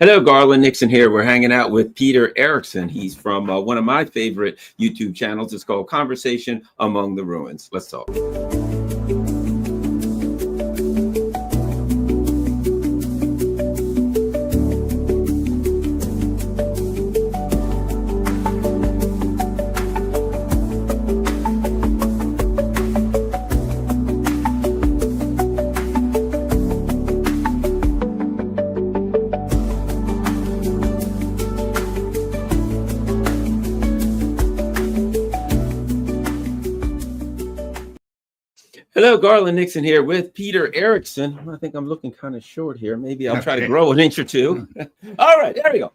Hello, Garland Nixon here. We're hanging out with Peter Erickson. He's from one of my favorite YouTube channels. It's called Conversation Among the Ruins. Let's talk. Hello, Garland Nixon here with Peter Erickson. I think I'm looking kind of short here. Maybe I'll try to grow an inch or two. All right, there we go.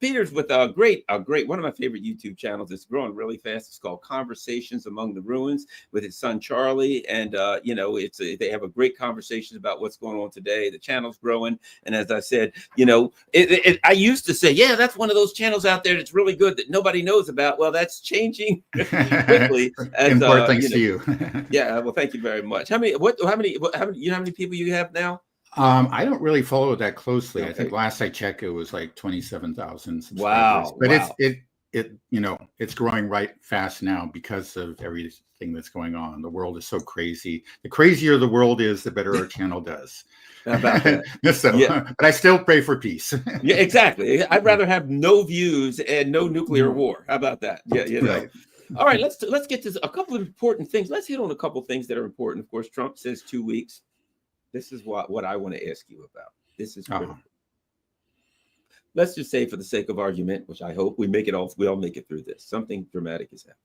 Peter's with a great, one of my favorite YouTube channels. It's growing really fast. It's called Conversations Among the Ruins with his son Charlie, and they have a great conversations about what's going on today. The channel's growing, and as I said, I used to say, yeah, that's one of those channels out there that's really good that nobody knows about. Well, that's changing quickly. Important thanks to you. Yeah, well, thank you very much. How many you know how many people you have now? I don't really follow it that closely. Okay. I think last I checked, it was like 27,000 subscribers. Wow! But wow. it's growing right fast now because of everything that's going on. The world is so crazy. The crazier the world is, the better our channel does. How about that? So, yeah. But I still pray for peace. Yeah, exactly. I'd rather have no views and no nuclear war. How about that? Yeah, Right. All right, let's get to a couple of important things. Let's hit on a couple of things that are important. Of course, Trump says 2 weeks. This is what I want to ask you about. This is critical. Let's just say, for the sake of argument, which I hope we all make it through this, something dramatic is happening.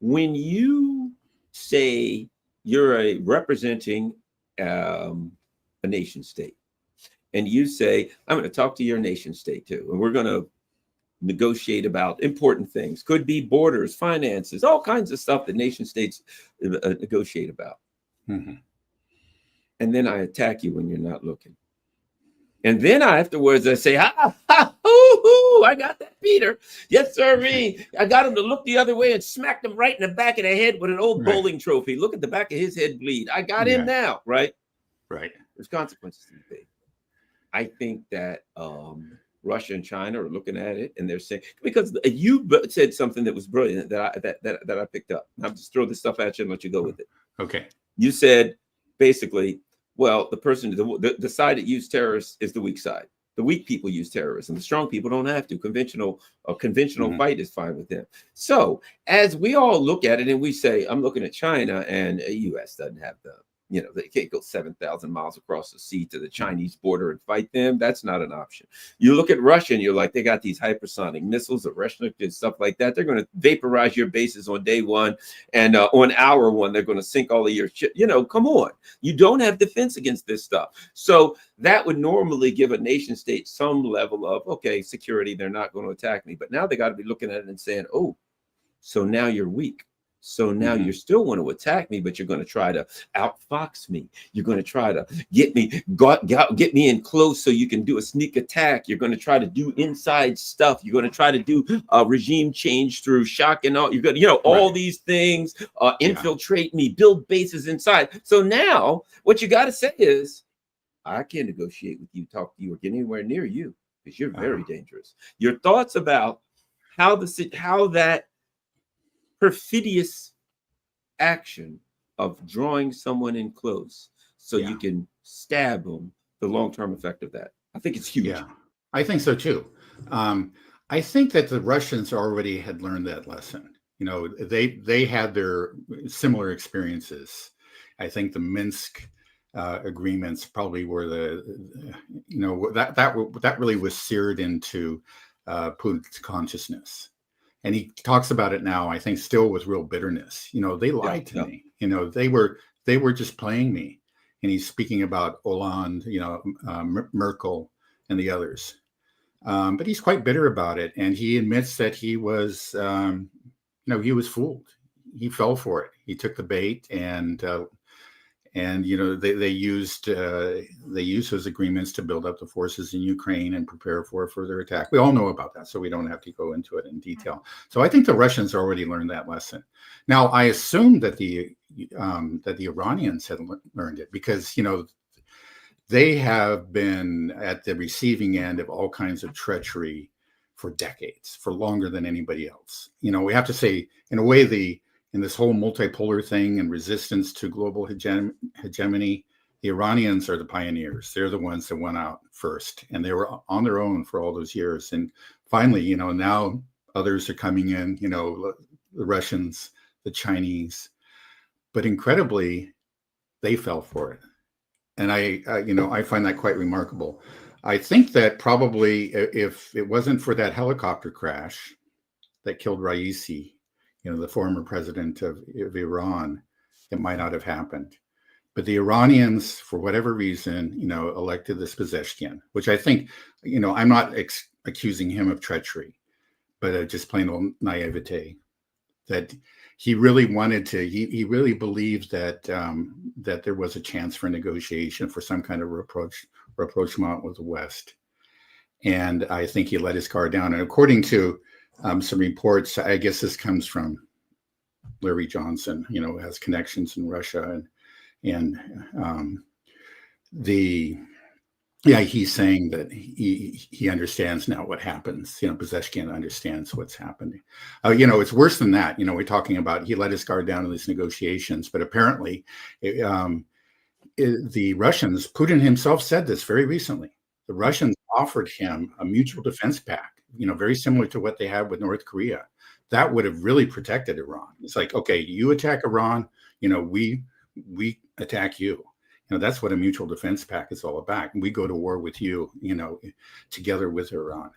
When you say you're representing a nation state, and you say, I'm going to talk to your nation state too, and we're going to negotiate about important things, could be borders, finances, all kinds of stuff that nation states negotiate about. Mm-hmm. And then I attack you when you're not looking. And then afterwards I say, I got that Peter. Yes, sir. I got him to look the other way and smacked him right in the back of the head with an old bowling trophy. Look at the back of his head bleed. I got him now, right? Right. There's consequences to be paid. I think that Russia and China are looking at it, and they're saying, because you said something that was brilliant that I picked up. I'll just throw this stuff at you and let you go with it. Okay. You said basically, well, the side that used terrorists is the weak side. The weak people use terrorism. The strong people don't have to. Conventional fight is fine with them. So as we all look at it and we say, I'm looking at China, and the U.S. doesn't have they can't go 7,000 miles across the sea to the Chinese border and fight them. That's not an option. You look at Russia and you're like, they got these hypersonic missiles, and stuff like that. They're going to vaporize your bases on day one. And on hour one, they're going to sink all of your shit. Come on. You don't have defense against this stuff. So that would normally give a nation state some level of, okay, security. They're not going to attack me. But now they got to be looking at it and saying, oh, so now you're weak. So now you still want to attack me, but you're going to try to outfox me. You're going to try to get me in close so you can do a sneak attack. You're going to try to do inside stuff. You're going to try to do regime change through shock and all. You're going to, all these things, infiltrate me, build bases inside. So now what you got to say is, I can't negotiate with you, talk to you, or get anywhere near you because you're very dangerous. Your thoughts about how that perfidious action of drawing someone in close so you can stab them, the long-term effect of that. I think it's huge. Yeah, I think so too. I think that the Russians already had learned that lesson. They had their similar experiences. I think the Minsk agreements probably were that really was seared into Putin's consciousness. And he talks about it now, I think, still with real bitterness. They lied to me. They were just playing me. And he's speaking about Hollande, Merkel, and the others. But he's quite bitter about it, and he admits that he was, he was fooled. He fell for it. He took the bait, and they used those agreements to build up the forces in Ukraine and prepare for a further attack. We all know about that, so we don't have to go into it in detail. So I think the Russians already learned that lesson. Now, I assume that the Iranians had learned it because they have been at the receiving end of all kinds of treachery for decades, for longer than anybody else. We have to say, in a way, in this whole multipolar thing and resistance to global hegemony, the Iranians are the pioneers. They're the ones that went out first, and they were on their own for all those years. And finally, now others are coming in, the Russians, the Chinese, but incredibly, they fell for it. And I find that quite remarkable. I think that probably if it wasn't for that helicopter crash that killed Raisi, the former president of Iran, it might not have happened. But the Iranians, for whatever reason, elected this Pezeshkian, which I think, I'm not accusing him of treachery, but just plain old naivete. That he really wanted to, he really believed that that there was a chance for negotiation, for some kind of rapprochement with the West. And I think he let his guard down. And according to some reports, I guess this comes from Larry Johnson, who has connections in Russia, and he's saying that he understands now what happens. Pezeshkian understands what's happening. It's worse than that. We're talking about he let his guard down in these negotiations, but apparently the Russians, Putin himself said this very recently. The Russians offered him a mutual defense pact, very similar to what they had with North Korea. That would have really protected Iran. It's like, okay, you attack Iran, we attack you. That's what a mutual defense pact is all about. And we go to war with you, together with Iran.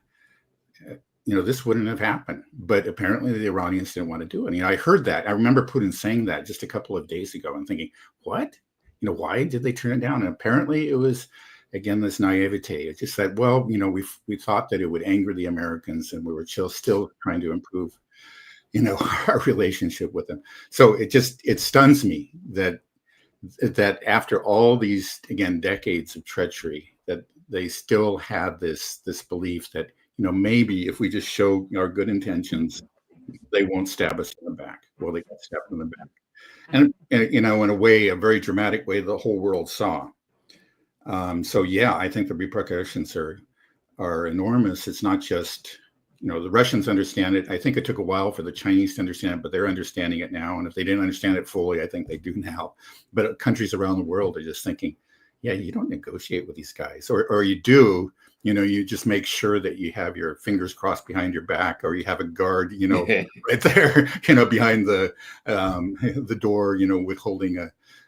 This wouldn't have happened. But apparently the Iranians didn't want to do it. I heard that. I remember Putin saying that just a couple of days ago and thinking, what? Why did they turn it down? And apparently it was, again, this naivete. It just said, well, we thought that it would anger the Americans, and we were still trying to improve, our relationship with them. So it stuns me that after all these, again, decades of treachery, that they still had this belief that, maybe if we just show our good intentions, they won't stab us in the back. Well, they got stabbed in the back. And in a way, a very dramatic way, the whole world saw. So yeah, I think the repercussions are enormous. It's not just, the Russians understand it. I think it took a while for the Chinese to understand it, but they're understanding it now. And if they didn't understand it fully, I think they do now. But countries around the world are just thinking, yeah, you don't negotiate with these guys, or you do, you just make sure that you have your fingers crossed behind your back, or you have a guard, right there, behind the door, with holding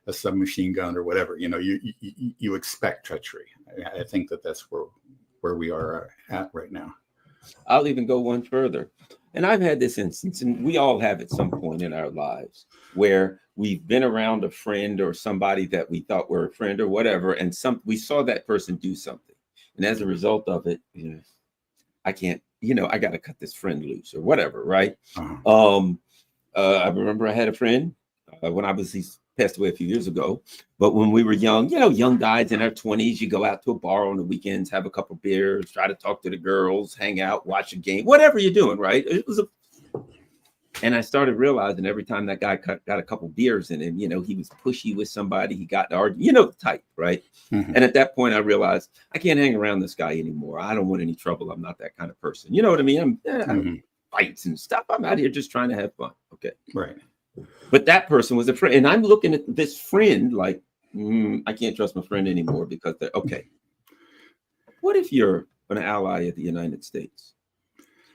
a submachine gun or whatever. You expect treachery. I think that's where we are at right now. I'll even go one further. And I've had this instance, and we all have at some point in our lives, where we've been around a friend or somebody that we thought were a friend or whatever, and we saw that person do something. And as a result of it, I can't, I got to cut this friend loose or whatever, right? Uh-huh. I remember I had a friend when he passed away a few years ago, but when we were young, young guys in our 20s, you go out to a bar on the weekends, have a couple beers, try to talk to the girls, hang out, watch a game, whatever you're doing, right? And I started realizing every time that guy got a couple beers in him, he was pushy with somebody, he got to argue, the type, right? Mm-hmm. And at that point, I realized I can't hang around this guy anymore. I don't want any trouble. I'm not that kind of person. You know what I mean? I'm fights and stuff. I'm out here just trying to have fun. Okay. Right. But that person was a friend. And I'm looking at this friend like, I can't trust my friend anymore because okay. What if you're an ally of the United States?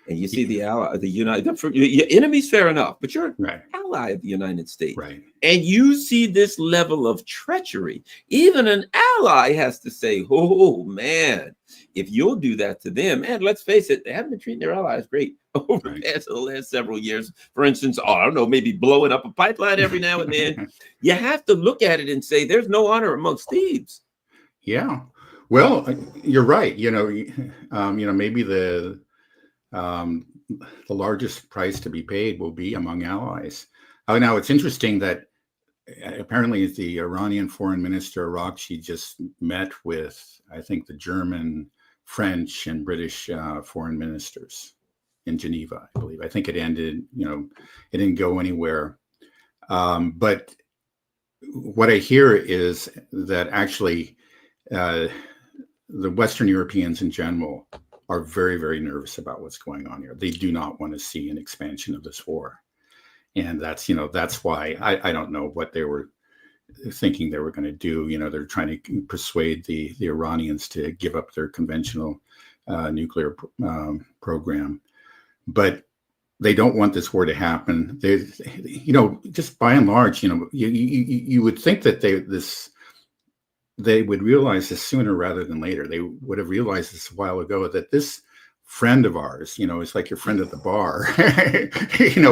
And you see your enemies, fair enough, but you're an ally of the United States. Right. And you see this level of treachery. Even an ally has to say, oh, man, if you'll do that to them, and let's face it, they haven't been treating their allies great over the last several years. For instance, I don't know, maybe blowing up a pipeline every now and then. You have to look at it and say, there's no honor amongst thieves. Yeah. Well, you're right. Maybe the largest price to be paid will be among allies. Now, it's interesting that apparently the Iranian foreign minister, Arakchi, just met with, I think, the German, French, and British foreign ministers in Geneva, I believe. I think it ended, it didn't go anywhere. But what I hear is that actually uh, the Western Europeans in general are very, very nervous about what's going on here. They do not want to see an expansion of this war. And that's why I don't know what they were thinking they were going to do. They're trying to persuade the Iranians to give up their conventional nuclear program, but they don't want this war to happen. Just by and large, you would think that they would realize this sooner rather than later. They would have realized this a while ago, that this friend of ours, it's like your friend at the bar.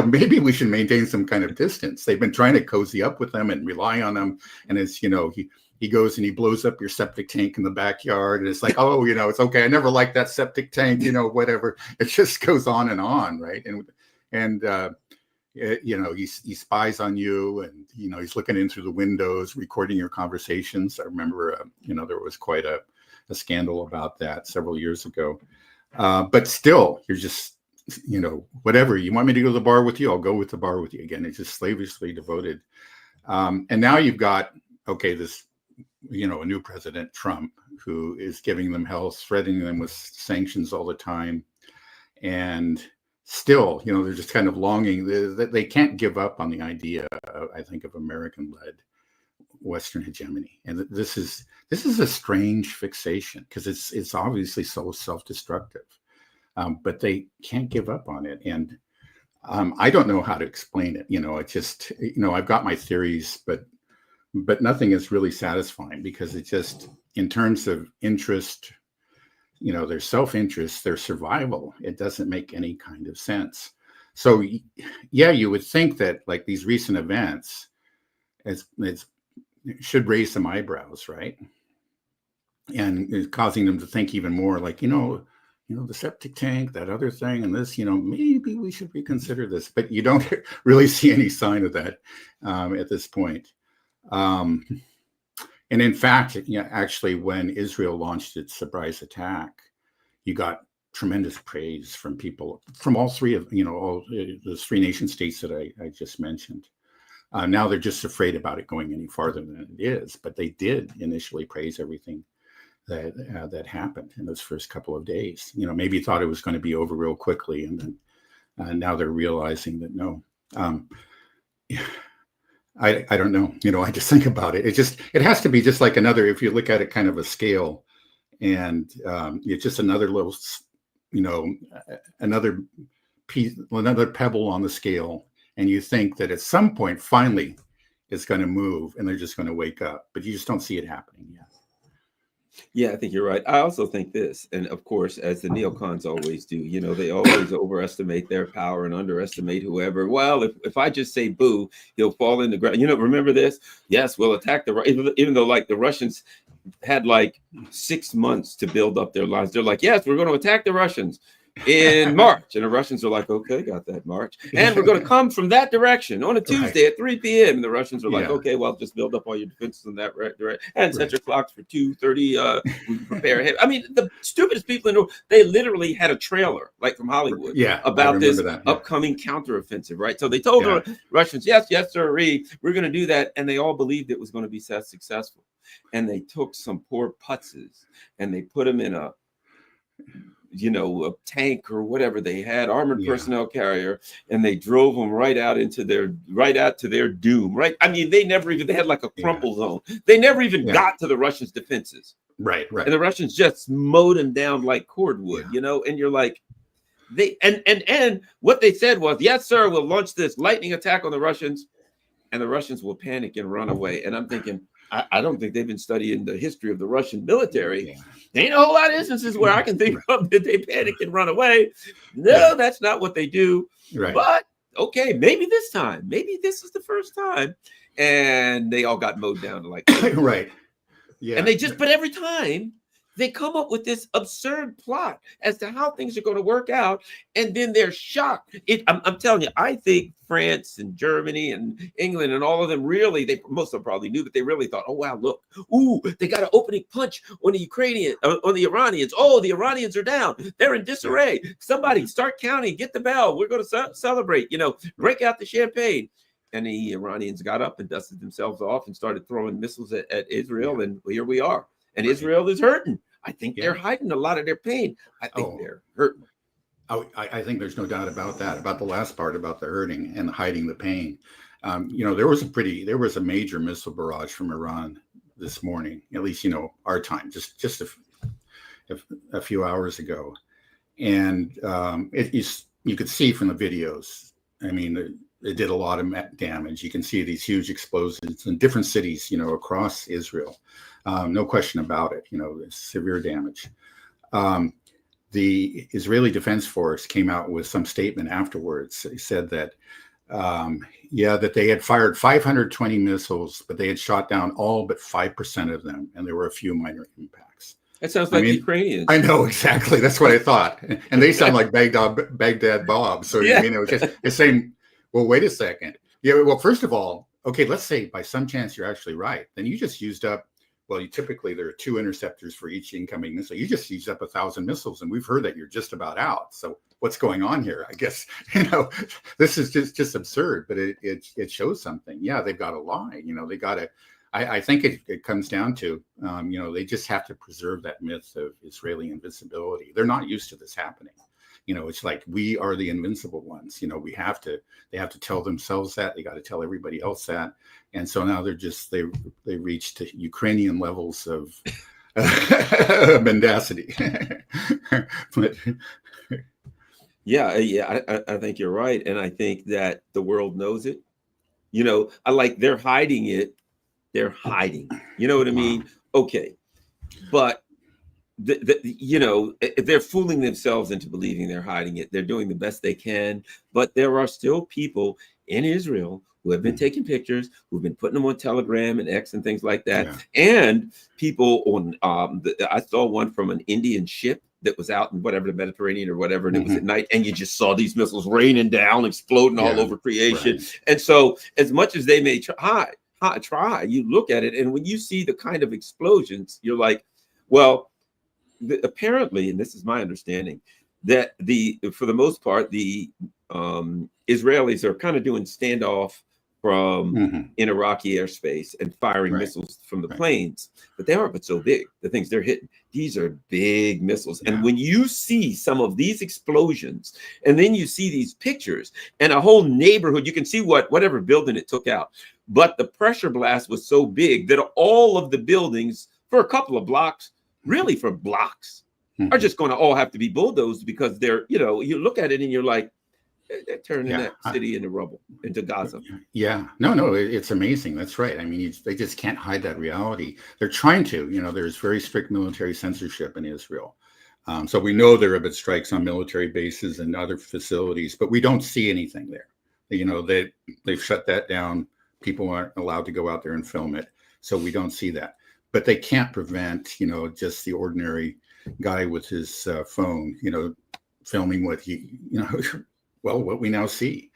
Maybe we should maintain some kind of distance. They've been trying to cozy up with them and rely on them. And it's, he goes and he blows up your septic tank in the backyard. And it's like, oh, it's okay. I never liked that septic tank, whatever. It just goes on, right? And he spies on you, and, he's looking in through the windows, recording your conversations. I remember, there was quite a scandal about that several years ago. But still, you're just, whatever. You want me to go to the bar with you? I'll go with the bar with you. Again, it's just slavishly devoted. And now you've got, this, a new president, Trump, who is giving them hell, threatening them with sanctions all the time. And still, they're just kind of longing. They can't give up on the idea, I think, of American-led Western hegemony. And this is a strange fixation, because it's obviously so self-destructive, but they can't give up on it. And I don't know how to explain it. It just, I've got my theories, but nothing is really satisfying, because it just, in terms of interest, their self-interest, their survival, it doesn't make any kind of sense. So yeah, you would think that, like, these recent events, it's should raise some eyebrows, right? And it's causing them to think even more, like, the septic tank, that other thing, and this, maybe we should reconsider this. But you don't really see any sign of that at this point. And in fact, actually, when Israel launched its surprise attack, you got tremendous praise from people from all three of, all the three nation states that I just mentioned. Now they're just afraid about it going any farther than it is, but they did initially praise everything that happened in those first couple of days. Maybe thought it was going to be over real quickly, and then now they're realizing that no. I don't know. I just think about it. It has to be just like another, if you look at it kind of a scale, and it's just another little, another piece, another pebble on the scale. And you think that at some point, finally, it's going to move, and they're just going to wake up. But you just don't see it happening yet. Yeah, I think you're right. I also think this, and of course, as the neocons always do, they always overestimate their power and underestimate whoever. Well, if I just say boo, he'll fall in the ground. Remember this? Yes, we'll attack even though, like, the Russians had like 6 months to build up their lines. They're like, yes, we're going to attack the Russians in March. And the Russians are like, okay, got that, March. And we're going to come from that direction on a Tuesday at 3 p.m. And the Russians are like, okay, well, just build up all your defenses in that direction and set your clocks for 2:30. We prepare ahead. I mean, the stupidest people in the world, they literally had a trailer, like from Hollywood, about this upcoming counteroffensive, right? So they told the Russians, yes, sir, we're going to do that. And they all believed it was going to be successful. And they took some poor putzes and they put them in a tank or whatever they had, armored personnel carrier, and they drove them right out to their doom. Right. I mean, they had like a crumple zone. They never even got to the Russians' defenses. Right. And the Russians just mowed them down like cordwood, and you're like, and what they said was, yes, sir, we'll launch this lightning attack on the Russians, and the Russians will panic and run away. And I'm thinking, I don't think they've been studying the history of the Russian military. There ain't a whole lot of instances where I can think of that they panic and run away. No, that's not what they do. Right. But okay, maybe this time, maybe this is the first time. And they all got mowed down like right. Yeah. And but every time they come up with this absurd plot as to how things are going to work out, and then they're shocked. I'm telling you, I think France and Germany and England and all of them most of them probably knew, but they really thought, oh, wow, look, they got an opening punch on the Iranians. Oh, the Iranians are down. They're in disarray. Somebody start counting, get the bell. We're going to celebrate, break out the champagne. And the Iranians got up and dusted themselves off and started throwing missiles at Israel. And here we are. and Right. Israel is hurting. I think they're Yeah. hiding a lot of their pain. I think Oh, they're hurting. I think there's no doubt about that, about the last part, about the hurting and hiding the pain. There was a major missile barrage from Iran this morning, at least, our time, just a few hours ago. And you could see from the videos, I mean, it did a lot of damage. You can see these huge explosions in different cities, across Israel. No question about it, severe damage. The Israeli Defense Force came out with some statement afterwards. They said that, that they had fired 520 missiles, but they had shot down all but 5% of them, and there were a few minor impacts. That sounds like Ukrainians. I know, exactly. That's what I thought. And they sound like Baghdad Bob. So, yeah. it was just the same. Well, wait a second. Yeah, well, first of all, okay, let's say by some chance you're actually right. Then you just used up, typically there are 2 interceptors for each incoming missile. You just used up 1,000 missiles, and we've heard that you're just about out. So what's going on here? I guess, this is just absurd, but it shows something. Yeah, they've got to lie. They got to, I think it comes down to, they just have to preserve that myth of Israeli invincibility. They're not used to this happening. It's like, we are the invincible ones. They have to tell themselves that. They got to tell everybody else that. And so now they reached Ukrainian levels of mendacity. But I think you're right. And I think that the world knows it. They're hiding it. They're hiding. You know what I mean? Okay. But they're fooling themselves into believing they're hiding it. They're doing the best they can, but there are still people in Israel who have been taking pictures, who've been putting them on Telegram and X and things like that. Yeah. And people on, I saw one from an Indian ship that was out in whatever, the Mediterranean or whatever, and it was at night, and you just saw these missiles raining down, exploding all over creation. Right. And so as much as they may try, you look at it, and when you see the kind of explosions, you're like, well, apparently, and this is my understanding, that for the most part, the Israelis are kind of doing standoff from in Iraqi airspace and firing missiles from the planes, but they aren't but so big. The things they're hitting, these are big missiles. Yeah. And when you see some of these explosions, and then you see these pictures and a whole neighborhood, you can see whatever building it took out. But the pressure blast was so big that all of the buildings for a couple of blocks, really for blocks, are just going to all have to be bulldozed, because they're, you look at it and you're like, they're turning that city into rubble, into Gaza. Yeah, no, it's amazing. That's right. I mean, they just can't hide that reality. They're trying to, there's very strict military censorship in Israel. So we know there have been strikes on military bases and other facilities, but we don't see anything there. They've shut that down. People aren't allowed to go out there and film it. So we don't see that. But they can't prevent, just the ordinary guy with his phone, filming what what we now see.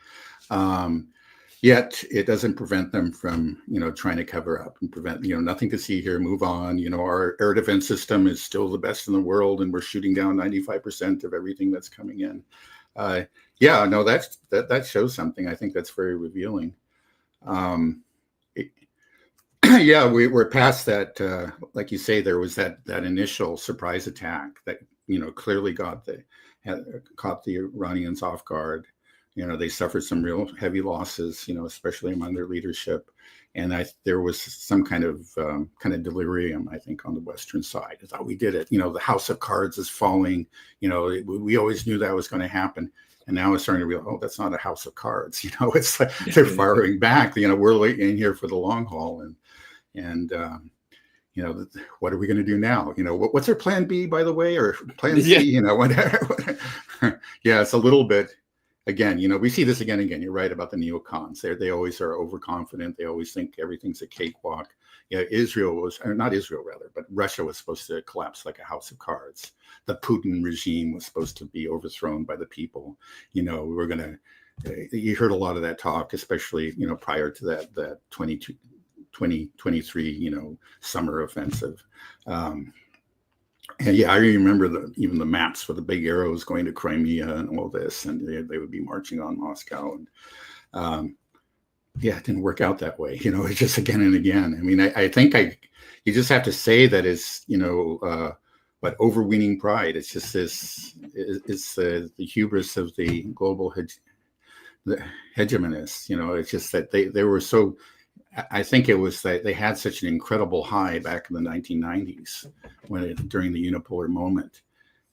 Yet it doesn't prevent them from, trying to cover up and prevent, nothing to see here, move on. Our air defense system is still the best in the world, and we're shooting down 95% of everything that's coming in. That shows something. I think that's very revealing. We're past that. Like you say, there was that initial surprise attack that clearly caught the Iranians off guard. They suffered some real heavy losses, especially among their leadership, and there was some kind of delirium, I think, on the Western side. I thought, we did it. The house of cards is falling. We always knew that was going to happen. And now it's starting to realize, that's not a house of cards. It's like they're firing back. We're in here for the long haul, and what are we going to do now? What's their plan B, by the way, or plan C? Whatever. Yeah, it's a little bit. Again, we see this again and again. You're right about the neocons. They always are overconfident. They always think everything's a cakewalk. Russia was supposed to collapse like a house of cards. The Putin regime was supposed to be overthrown by the people. You heard a lot of that talk, especially, prior to that 2023, summer offensive. And I remember even the maps with the big arrows going to Crimea and all this, and they would be marching on Moscow. And yeah, it didn't work out that way. It's just again and again. I mean, I think you just have to say that it's, but overweening pride. It's just it's the hubris of the global the hegemonists. It's just that they were so. I think it was that they had such an incredible high back in the 1990s during the unipolar moment,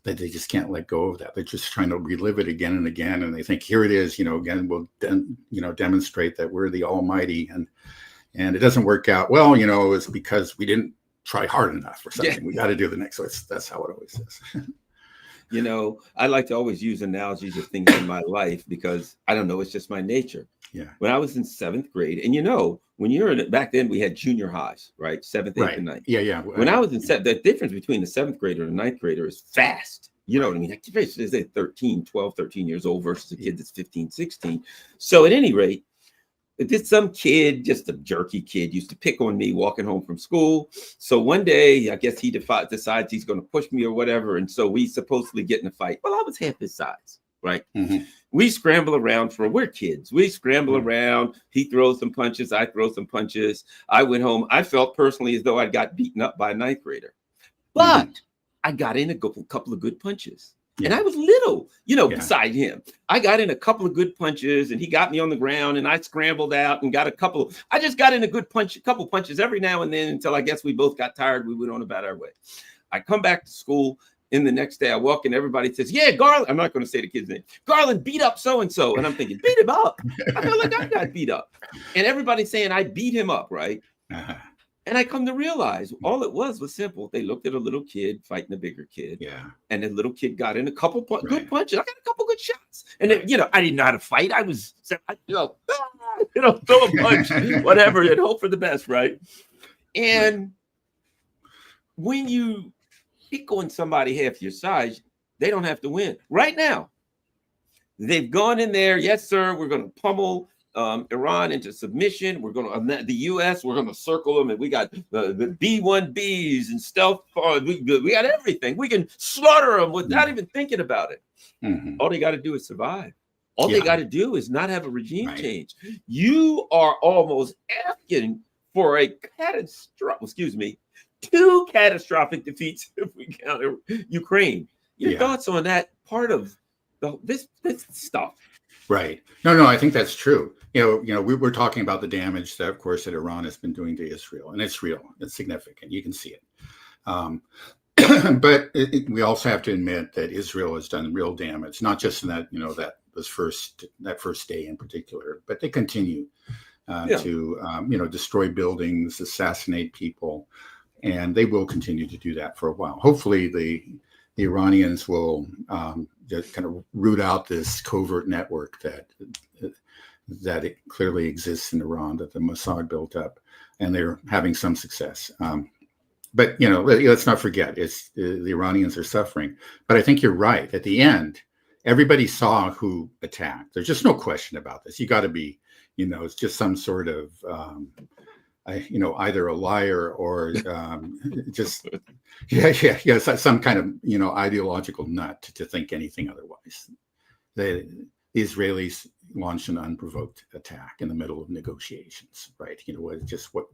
that they just can't let go of that. They're just trying to relive it again and again. And they think, here it is, again, we'll, demonstrate that we're the almighty, and it doesn't work out. Well, it's because we didn't try hard enough or something. Yeah. We got to do the next. So that's how it always is. I like to always use analogies of things in my life because I don't know, it's just my nature. Yeah. When I was in 7th grade, and when you're in it, back then we had junior highs, right? 7th, 8th, and 9th. Yeah. When I was in the difference between the 7th grader and the 9th grader is fast. You know what I mean? Like, they're 12, 13 years old versus a kid that's 15, 16. So at any rate, some kid, just a jerky kid, used to pick on me walking home from school. So one day, I guess he decides he's going to push me or whatever. And so we supposedly get in a fight. Well, I was half his size, right? Mm-hmm. We scramble around we're kids. We scramble around. He throws some punches. I throw some punches. I went home. I felt personally as though I got beaten up by a 9th grader. But I got in a couple of good punches. Yeah. And I was little, beside him. I got in a couple of good punches, and he got me on the ground, and I scrambled out and got I just got in a couple punches every now and then until I guess we both got tired. We went on about our way. I come back to school, and the next day I walk in, everybody says, yeah, Garland. I'm not going to say the kid's name. Garland beat up so-and-so. And I'm thinking, beat him up? I feel like I got beat up. And everybody's saying I beat him up, right? Uh-huh. And I come to realize all it was simple. They looked at a little kid fighting a bigger kid. Yeah. And the little kid got in a couple good punches. I got a couple good shots. And then, I didn't know how to fight. I was, throw a punch, whatever, and hope for the best, right? And when you pick on somebody half your size, they don't have to win. Right now, they've gone in there. Yes, sir, we're going to pummel Iran into submission. We're going to the U.S. We're going to circle them, and we got the B-1Bs and stealth. We got everything. We can slaughter them without even thinking about it. Mm-hmm. All they got to do is survive. All they got to do is not have a regime change. You are almost asking for two catastrophic defeats if we count Ukraine. Your thoughts on that part of this stuff? Right. No, I think that's true. We were talking about the damage that, of course, that Iran has been doing to Israel, and it's real. It's significant. You can see it. But we also have to admit that Israel has done real damage, not just in that, that first day in particular, but they continue to, destroy buildings, assassinate people, and they will continue to do that for a while. Hopefully, the Iranians will just kind of root out this covert network that it clearly exists in Iran, that the Mossad built up, and they're having some success. But let's not forget, it's the Iranians are suffering. But I think you're right. At the end, everybody saw who attacked. There's just no question about this. You got to be, it's just some sort of either a liar or just some kind of ideological nut to think anything otherwise. The Israelis launched an unprovoked attack in the middle of negotiations, right?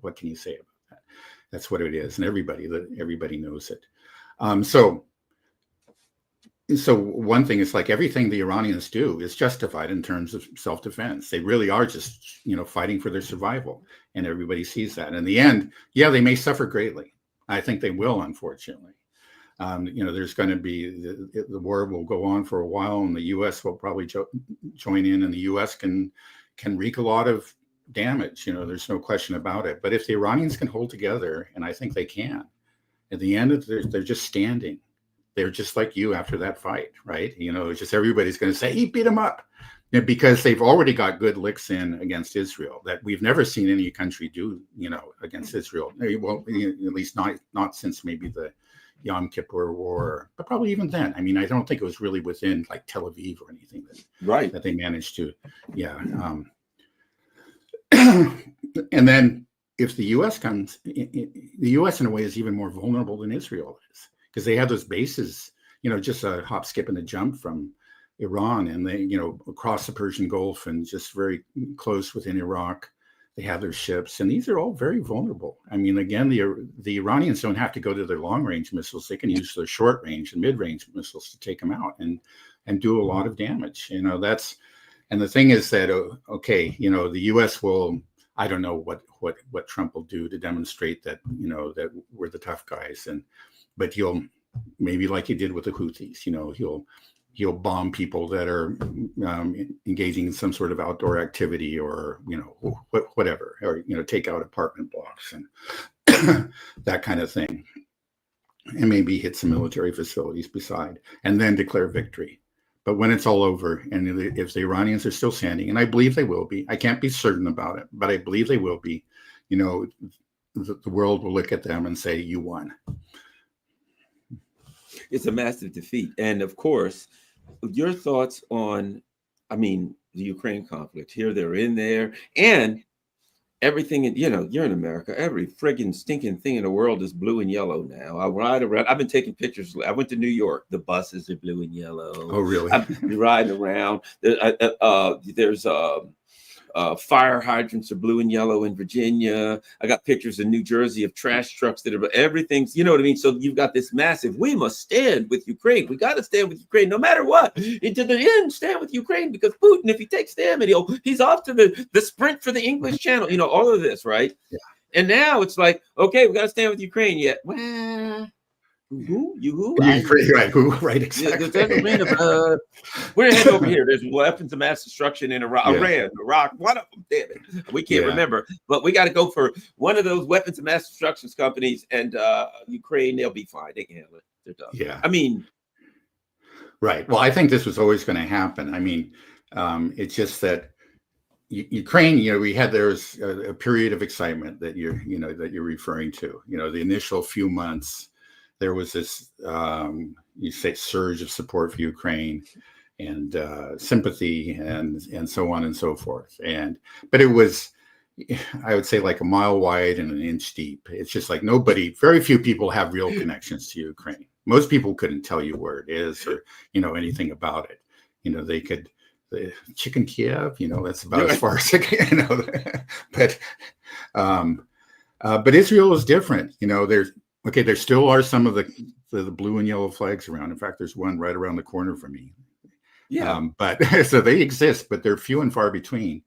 What can you say about that? That's what it is, and everybody knows it. So one thing is, like, everything the Iranians do is justified in terms of self-defense. They really are just, fighting for their survival, and everybody sees that. In the end, they may suffer greatly. I think they will, unfortunately. There's going to be the war will go on for a while, and the U.S. will probably join in, and the U.S. can wreak a lot of damage. There's no question about it. But if the Iranians can hold together, and I think they can, at the end, they're just standing. They're just like you after that fight, right? It's just everybody's going to say, he beat him up, because they've already got good licks in against Israel that we've never seen any country do, against Israel. Well, at least not since maybe the Yom Kippur War, but probably even then. I mean, I don't think it was really within like Tel Aviv or anything that they managed to, and then if the U.S. comes, the U.S. in a way is even more vulnerable than Israel is, because they have those bases, just a hop, skip, and a jump from Iran, and they, across the Persian Gulf and just very close within Iraq. They have their ships, and these are all very vulnerable. I mean, again, the Iranians don't have to go to their long-range missiles. They can use their short-range and mid-range missiles to take them out and do a lot of damage. You know, and the thing is that, okay, you know, the U.S. will, I don't know what Trump will do to demonstrate that, you know, that we're the tough guys, but he'll, maybe like he did with the Houthis, you know, he'll bomb people that are engaging in some sort of outdoor activity, or, you know, whatever, or, you know, take out apartment blocks and that kind of thing, and maybe hit some military facilities beside, and then declare victory. But when it's all over, and if the Iranians are still standing, and I believe they will be, I can't be certain about it, but I believe they will be, you know, the world will look at them and say, you won. It's a massive defeat. And of course, your thoughts on, I mean, the Ukraine conflict. Here they're in there, and everything, you know, you're in America, every friggin' stinking thing in the world is blue and yellow now. I ride around, I've been taking pictures. I went to New York, the buses are blue and yellow. Oh, really? I'm riding around. There's fire hydrants are blue and yellow in Virginia. I got pictures in New Jersey of trash trucks that are, everything's, you know what I mean? So you've got this massive, we must stand with Ukraine. We got to stand with Ukraine no matter what. Into the end, stand with Ukraine, because Putin, if he takes them, and he's off to the sprint for the English Channel, you know, all of this, right? Yeah. And now it's like, okay, we got to stand with Ukraine yet. Well, who? Right, who? Right, exactly. We're heading over here. There's weapons of mass destruction in Iraq, Iraq, one of them, damn it. We can't remember, but we got to go for one of those weapons of mass destruction companies, and Ukraine, they'll be fine. They can handle it. They're done. Yeah. I mean, right. Well, I think this was always going to happen. I mean, it's just that Ukraine, you know, there's a period of excitement that you're referring to. You know, the initial few months, there was this, you say, surge of support for Ukraine and sympathy and so on and so forth. But it was, I would say, like a mile wide and an inch deep. It's just like very few people have real connections to Ukraine. Most people couldn't tell you where it is, or, you know, anything about it. You know, they could, the chicken Kiev, you know, that's about as far as I can, you know. But Israel is different. You know, there still are some of the blue and yellow flags around. In fact, there's one right around the corner from me. Yeah. But so they exist, but they're few and far between.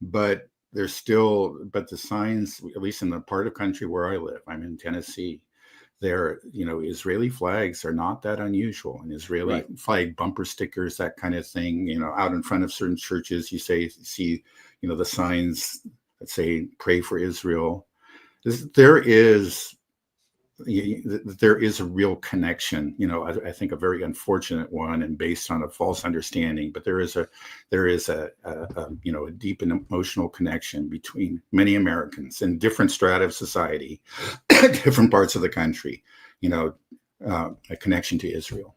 But the signs, at least in the part of country where I live, I'm in Tennessee, there, you know, Israeli flags are not that unusual. And Israeli flag bumper stickers, that kind of thing, you know, out in front of certain churches, you see, you know, the signs that say, pray for Israel. There is a real connection, you know, I think a very unfortunate one, and based on a false understanding, but there is a you know, a deep and emotional connection between many Americans in different strata of society, different parts of the country, you know, a connection to Israel.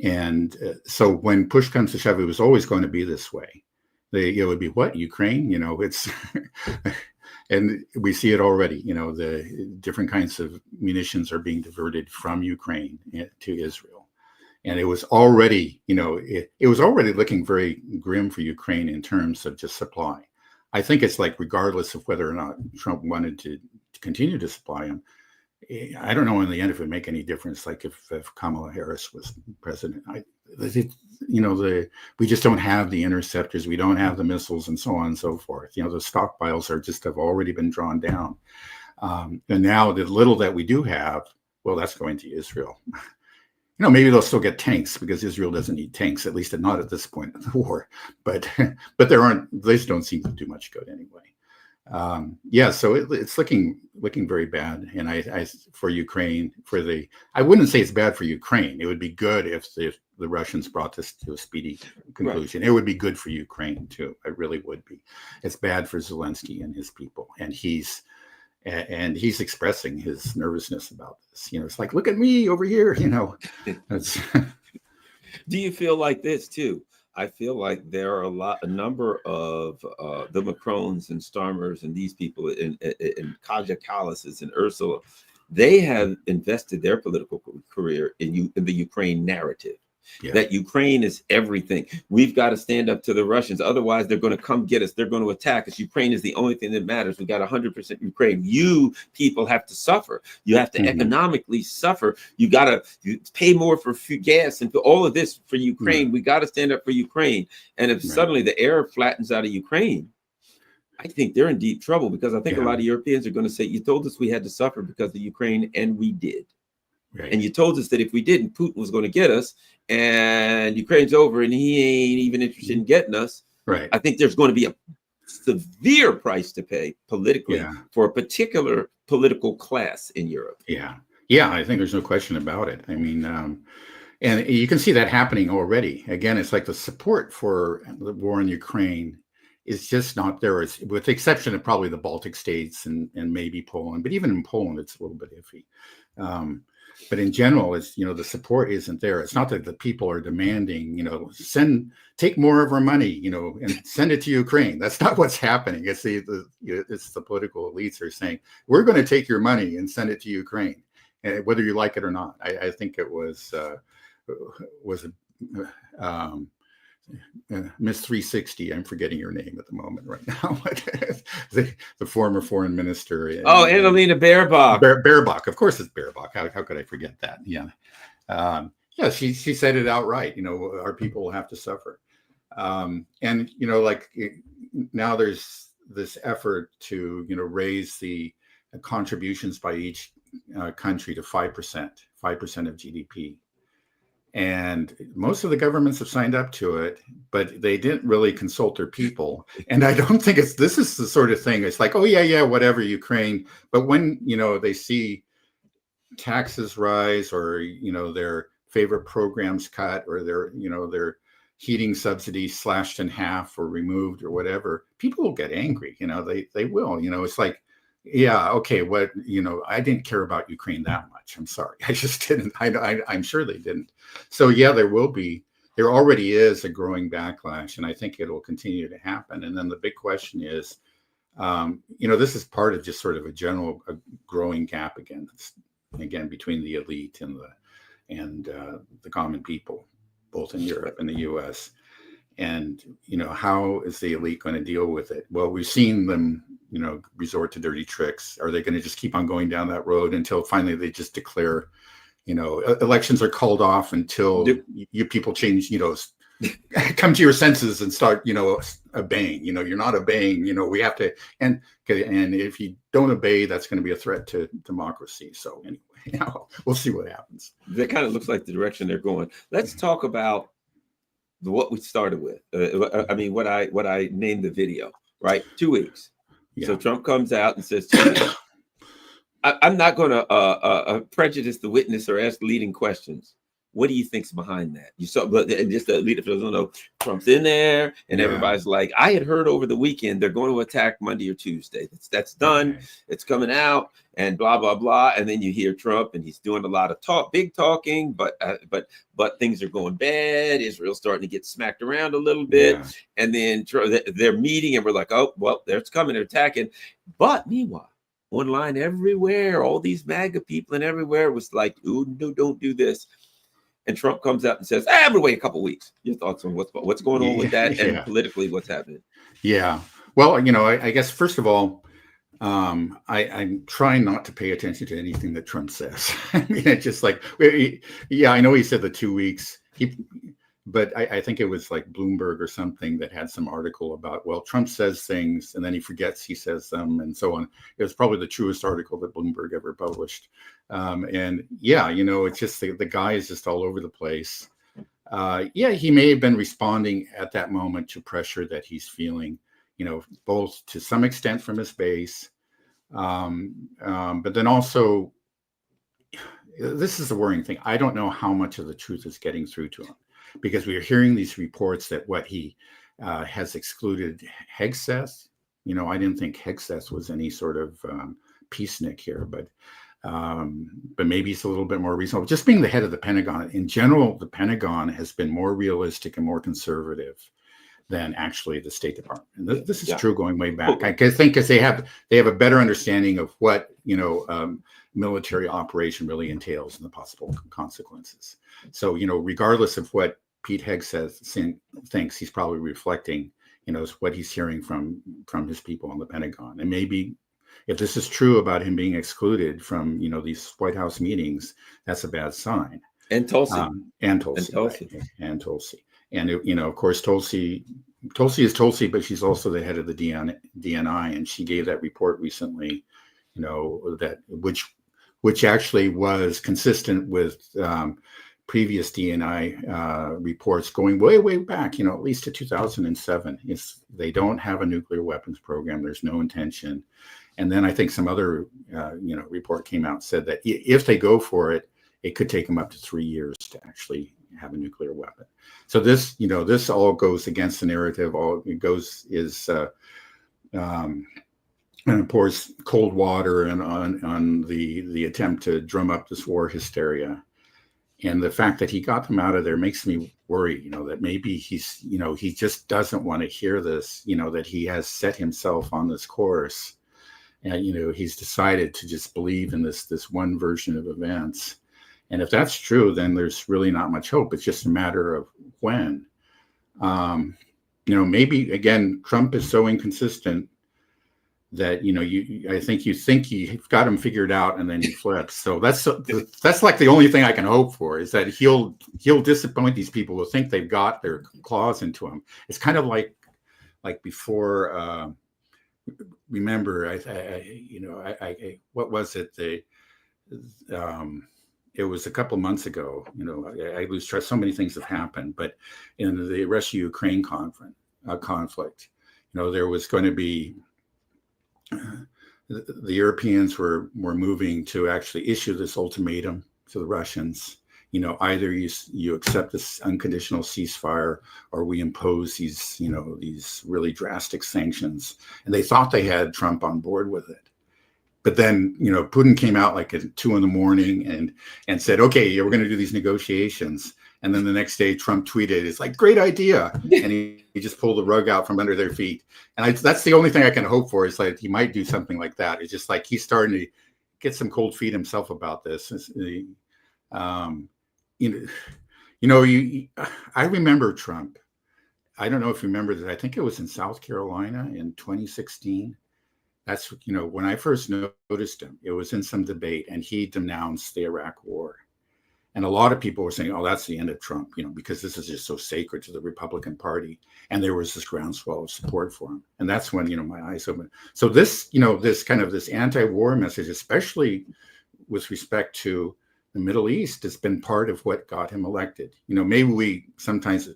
And so when push comes to shove, it was always going to be this way. It would be, what, Ukraine? You know, it's and we see it already. You know, the different kinds of munitions are being diverted from Ukraine to Israel, and it was already, you know, it was already looking very grim for Ukraine in terms of just supply. I think it's like, regardless of whether or not Trump wanted to continue to supply them, I don't know in the end if it would make any difference. Like if Kamala Harris was president, you know, we just don't have the interceptors, we don't have the missiles, and so on and so forth. You know, the stockpiles have already been drawn down, and now the little that we do have, well, that's going to Israel. You know, maybe they'll still get tanks, because Israel doesn't need tanks, at least not at this point in the war. But these don't seem to do much good anyway. So it's looking very bad, and I for Ukraine, I wouldn't say it's bad for Ukraine. It would be good if the Russians brought this to a speedy conclusion. Right. It would be good for Ukraine too. It really would be. It's bad for Zelensky and his people, and he's expressing his nervousness about this. You know, it's like, look at me over here. You know, Do you feel like this too? I feel like there are a number of the Macrons and Starmers and these people in Kaja Kallas's and Ursula. They have invested their political career in the Ukraine narrative. Yeah. that Ukraine is everything. We've got to stand up to the Russians. Otherwise, they're going to come get us. They're going to attack us. Ukraine is the only thing that matters. We got 100% Ukraine. You people have to suffer. You have to economically suffer. You got to pay more for gas and for all of this for Ukraine. We got to stand up for Ukraine. And if suddenly the air flattens out of Ukraine, I think they're in deep trouble, because I think a lot of Europeans are going to say, you told us we had to suffer because of Ukraine, and we did. Right. And you told us that if we didn't, Putin was going to get us, and Ukraine's over and he ain't even interested in getting us. Right. I think there's going to be a severe price to pay politically for a particular political class in Europe. Yeah. Yeah. I think there's no question about it. I mean, and you can see that happening already. Again, it's like the support for the war in Ukraine is just not there, with the exception of probably the Baltic states and maybe Poland. But even in Poland, it's a little bit iffy. But in general, it's, the support isn't there. It's not that the people are demanding, take more of our money, and send it to Ukraine. That's not what's happening. It's the political elites are saying, we're going to take your money and send it to Ukraine, whether you like it or not. I think it was Miss 360. I'm forgetting your name at the moment right now. the former foreign minister. Annalena Baerbock. Baerbock. Of course, it's Baerbock. How could I forget that? Yeah. She said it outright. Our people will have to suffer. And now there's this effort to raise the contributions by each country to 5% of GDP. And most of the governments have signed up to it, but they didn't really consult their people. And I don't think this is the sort of thing. It's like, oh yeah, whatever, Ukraine. But when, they see taxes rise, or, their favorite programs cut, or their heating subsidies slashed in half or removed or whatever, people will get angry. They will, it's like, yeah, okay, I didn't care about Ukraine that much. I'm sorry. I just didn't. I'm sure they didn't. So yeah, there already is a growing backlash, and I think it'll continue to happen. And then the big question is, this is part of just sort of a growing gap again between the elite and the common people, both in Europe and the U.S. And, how is the elite going to deal with it? Well, we've seen them, resort to dirty tricks. Are they going to just keep on going down that road until finally they just declare, elections are called off until you people change, come to your senses and start, obeying, you're not obeying, we have to, and if you don't obey, that's going to be a threat to democracy. So anyway, we'll see what happens. That kind of looks like the direction they're going. Let's talk about what we started with. What I named the video, right? 2 weeks. Yeah. So Trump comes out and says, 2 weeks. I'm not going to prejudice the witness or ask leading questions. What do you think's behind that? You saw, but just the leader doesn't know. Trump's in there, and everybody's like, I had heard over the weekend they're going to attack Monday or Tuesday. That's done. Okay. It's coming out, and blah blah blah. And then you hear Trump, and he's doing a lot of big talking, but things are going bad. Israel's starting to get smacked around a little bit, and then they're meeting, and we're like, oh well, it's coming, they're attacking. But meanwhile, online everywhere, all these MAGA people and everywhere was like, ooh, no, don't do this. And Trump comes out and says, I'm going to wait a couple of weeks. Your thoughts on what's going on with that and politically what's happening? Yeah. Well, I guess, first of all, I'm trying not to pay attention to anything that Trump says. It's just like, I know he said the 2 weeks. But I think it was like Bloomberg or something that had some article about, well, Trump says things and then he forgets he says them and so on. It was probably the truest article that Bloomberg ever published. It's just the guy is just all over the place. He may have been responding at that moment to pressure that he's feeling, both to some extent from his base. But then also, this is the worrying thing. I don't know how much of the truth is getting through to him. Because we are hearing these reports that he has excluded Hegseth. I didn't think Hegseth was any sort of peacenik here, but maybe it's a little bit more reasonable. Just being the head of the Pentagon, in general, the Pentagon has been more realistic and more conservative than actually the State Department. And this is Yeah. true going way back. I think because they have a better understanding of what military operation really entails and the possible consequences. So regardless of what Pete Hegseth thinks, he's probably reflecting what he's hearing from his people in the Pentagon. And maybe if this is true about him being excluded from these White House meetings, that's a bad sign. And Tulsi. And Tulsi. And of course, Tulsi is Tulsi, but she's also the head of the DNI, and she gave that report recently, that which actually was consistent with previous DNI reports going way back, at least to 2007. They don't have a nuclear weapons program. There's no intention. And then I think some other report came out and said that if they go for it, it could take them up to 3 years to actually have a nuclear weapon. So this all goes against the narrative. All it goes is and it pours cold water on the attempt to drum up this war hysteria. And the fact that he got them out of there makes me worry, that maybe he's, he just doesn't want to hear this, that he has set himself on this course. And, he's decided to just believe in this one version of events. And if that's true, then there's really not much hope. It's just a matter of when. Maybe, again, Trump is so inconsistent that, I think you've got him figured out and then he flips. So that's like the only thing I can hope for, is that he'll disappoint these people who think they've got their claws into him. It's kind of like before, remember, what was it? It was a couple of months ago. I lose track. So many things have happened, but in the Russia-Ukraine conflict, there was going to be the Europeans were moving to actually issue this ultimatum to the Russians. Either you accept this unconditional ceasefire, or we impose these really drastic sanctions. And they thought they had Trump on board with it. But then, Putin came out like at 2 a.m. and said, okay, we're going to do these negotiations. And then the next day, Trump tweeted, it's like, great idea. And he just pulled the rug out from under their feet. And that's the only thing I can hope for, is like he might do something like that. It's just like he's starting to get some cold feet himself about this. I remember Trump. I don't know if you remember that. I think it was in South Carolina in 2016. That's, when I first noticed him, it was in some debate, and he denounced the Iraq war. And a lot of people were saying, oh, that's the end of Trump, because this is just so sacred to the Republican Party. And there was this groundswell of support for him. And that's when, my eyes opened. So this, this kind of this anti-war message, especially with respect to the Middle East, has been part of what got him elected. Maybe we sometimes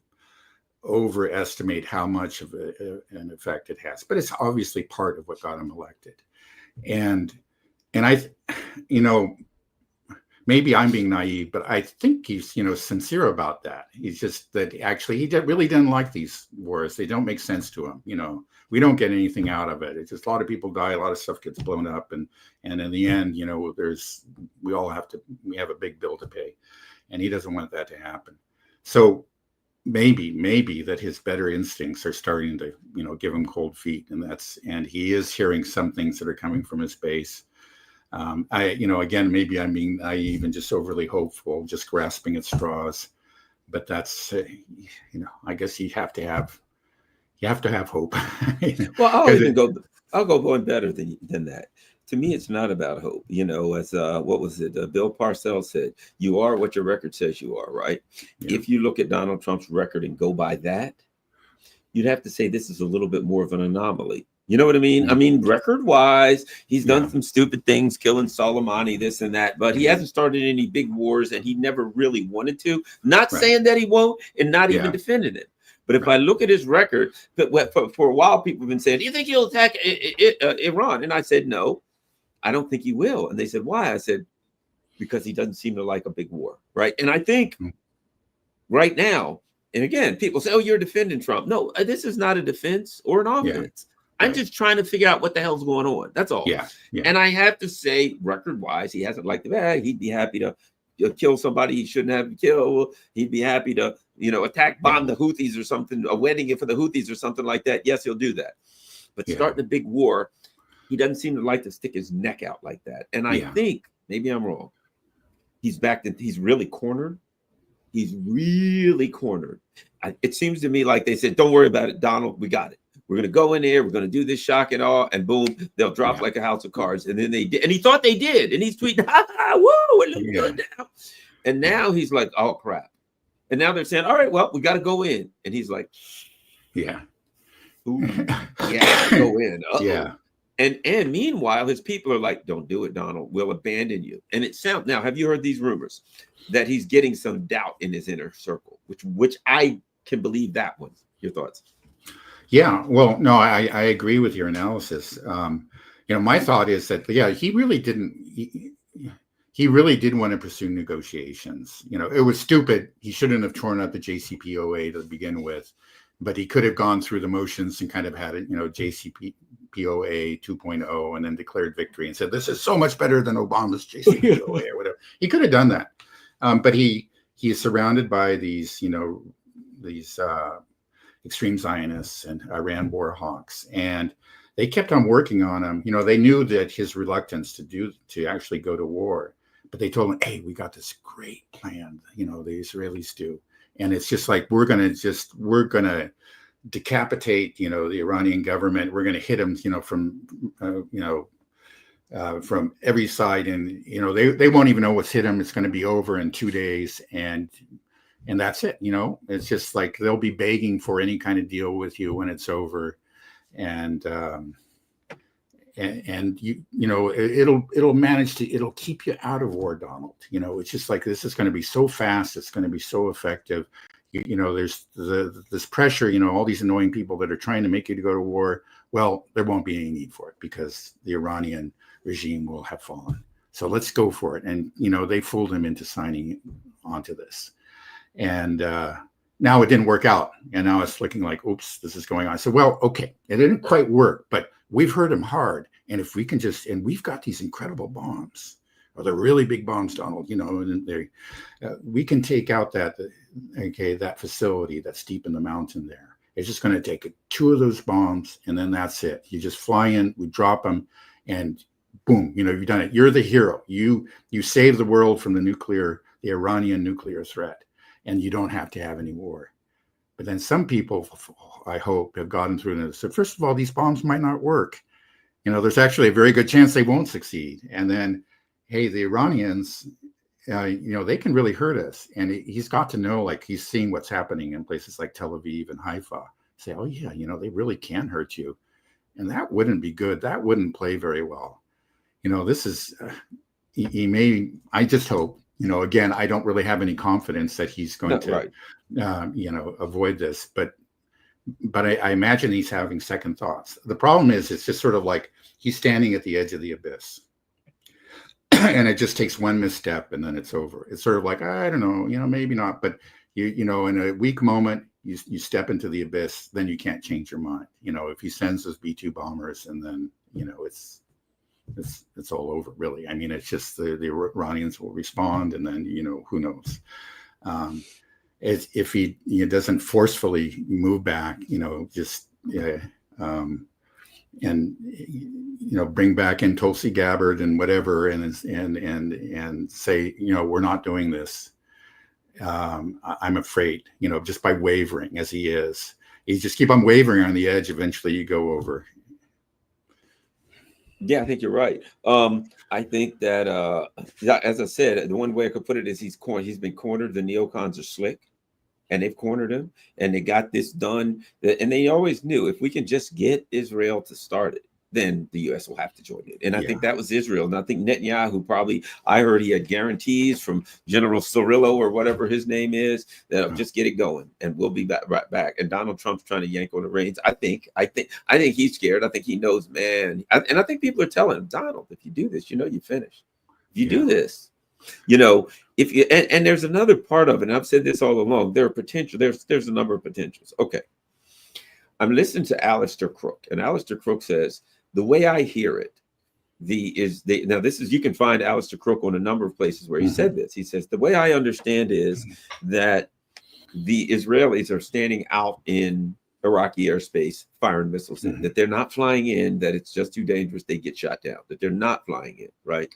overestimate how much of an effect it has, but it's obviously part of what got him elected. And I, maybe I'm being naive, but I think he's, sincere about that. He's just that actually he really didn't like these wars. They don't make sense to him. We don't get anything out of it. It's just a lot of people die, a lot of stuff gets blown up, and in the end, we have a big bill to pay, and he doesn't want that to happen. So maybe that his better instincts are starting to, give him cold feet, and he is hearing some things that are coming from his base. Again, maybe I'm being naive and just overly hopeful, just grasping at straws, but that's, I guess you have to have hope. Well, I'll go one better than that. To me, it's not about hope. As what was it? Bill Parcells said, you are what your record says you are, right? Yeah. If you look at Donald Trump's record and go by that, you'd have to say this is a little bit more of an anomaly. You know what I mean? Mm-hmm. I mean, record-wise, he's done some stupid things, killing Soleimani, this and that, but he hasn't started any big wars, and he never really wanted to. Not saying that he won't, and not even defending it. But if I look at his record, for a while, people have been saying, do you think he'll attack Iran? And I said, no, I don't think he will. And they said, why? I said, because he doesn't seem to like a big war, right? And I think right now, and again, people say, oh, you're defending Trump. No, this is not a defense or an offense. I'm just trying to figure out what the hell's going on. That's all. Yeah. And I have to say, record-wise, he hasn't liked the bag. He'd be happy to kill somebody he shouldn't have killed. He'd be happy to, attack, bomb the Houthis or something, a wedding for the Houthis or something like that. Yes, he'll do that. But starting a big war, he doesn't seem to like to stick his neck out like that. And I think, maybe I'm wrong, he's really cornered. He's really cornered. It seems to me like they said, don't worry about it, Donald, we got it. We're going to go in there. We're going to do this shock and awe, and boom, they'll drop like a house of cards. And then they did. And he thought they did. And he's tweeting, woo, it looks good now. And now he's like, oh, crap. And now they're saying, all right, well, we got to go in. And he's like, ooh, go in. Uh-oh. Yeah. And meanwhile, his people are like, don't do it, Donald. We'll abandon you. And it sounds, now, have you heard these rumors that he's getting some doubt in his inner circle, which I can believe that one. Your thoughts? Yeah, well, no, I agree with your analysis. My thought is that, he really didn't. He really did want to pursue negotiations. It was stupid. He shouldn't have torn up the JCPOA to begin with, but he could have gone through the motions and kind of had it, JCPOA 2.0, and then declared victory and said, this is so much better than Obama's JCPOA or whatever. He could have done that, but he is surrounded by these, these extreme Zionists and Iran war hawks, and they kept on working on him. They knew that his reluctance to actually go to war, but they told him, hey, we got this great plan, the Israelis do. And it's just like, we're going to decapitate, the Iranian government. We're going to hit them, from every side. And, they won't even know what's hit them. It's going to be over in 2 days. And that's it. It's just like, they'll be begging for any kind of deal with you when it's over. And it'll manage to, it'll keep you out of war, Donald. It's just like, this is going to be so fast. It's going to be so effective. There's this pressure, all these annoying people that are trying to make you to go to war. Well, there won't be any need for it because the Iranian regime will have fallen. So let's go for it. And, they fooled him into signing onto this. And now it didn't work out. And now it's looking like, oops, this is going on. So, well, okay, it didn't quite work, but we've hurt him hard. And if we can and we've got these incredible bombs, or they're really big bombs, Donald, and we can take out that facility that's deep in the mountain there. It's just going to take 2 of those bombs, and then that's it. You just fly in, we drop them, and boom, you've done it. You're the hero. You save the world from the Iranian nuclear threat, and you don't have to have any war. But then some people, I hope, have gotten through and said, first of all, these bombs might not work. There's actually a very good chance they won't succeed. And then, hey, the Iranians, they can really hurt us. And he's got to know, like, he's seeing what's happening in places like Tel Aviv and Haifa. Say, oh, yeah, they really can hurt you. And that wouldn't be good. That wouldn't play very well. This is, I just hope, again, I don't really have any confidence that he's going to, avoid this. But I imagine he's having second thoughts. The problem is, it's just sort of like he's standing at the edge of the abyss. And it just takes one misstep and then it's over. It's sort of like, I don't know, maybe not. But, in a weak moment, you step into the abyss, then you can't change your mind. If he sends those B-2 bombers, and then, it's all over, really. I mean, it's just the Iranians will respond, and then, who knows? If he doesn't forcefully move back, and bring back in Tulsi Gabbard and whatever, and say, we're not doing this. I'm afraid, just by wavering as he is, you just keep on wavering on the edge. Eventually, you go over. Yeah, I think you're right. I think that, as I said, the one way I could put it is he's been cornered. The neocons are slick, and they've cornered him, and they got this done. And they always knew, if we can just get Israel to start it, then the U.S. will have to join it. And I think that was Israel. And I think Netanyahu I heard he had guarantees from General Cirillo or whatever his name is, that just get it going and we'll be right back. And Donald Trump's trying to yank on the reins. I think he's scared. I think he knows, man. And I think people are telling him, Donald, if you do this, you finish. If you do this, if you, and there's another part of it. And I've said this all along, there are potential. There's a number of potentials. Okay. I'm listening to Alistair Crook, and Alistair Crook says, the way I hear it, now this is, you can find Alistair Crook on a number of places where he said this. He says, the way I understand is that the Israelis are standing out in Iraqi airspace firing missiles in, that they're not flying in, that it's just too dangerous, they get shot down, that they're not flying in, right?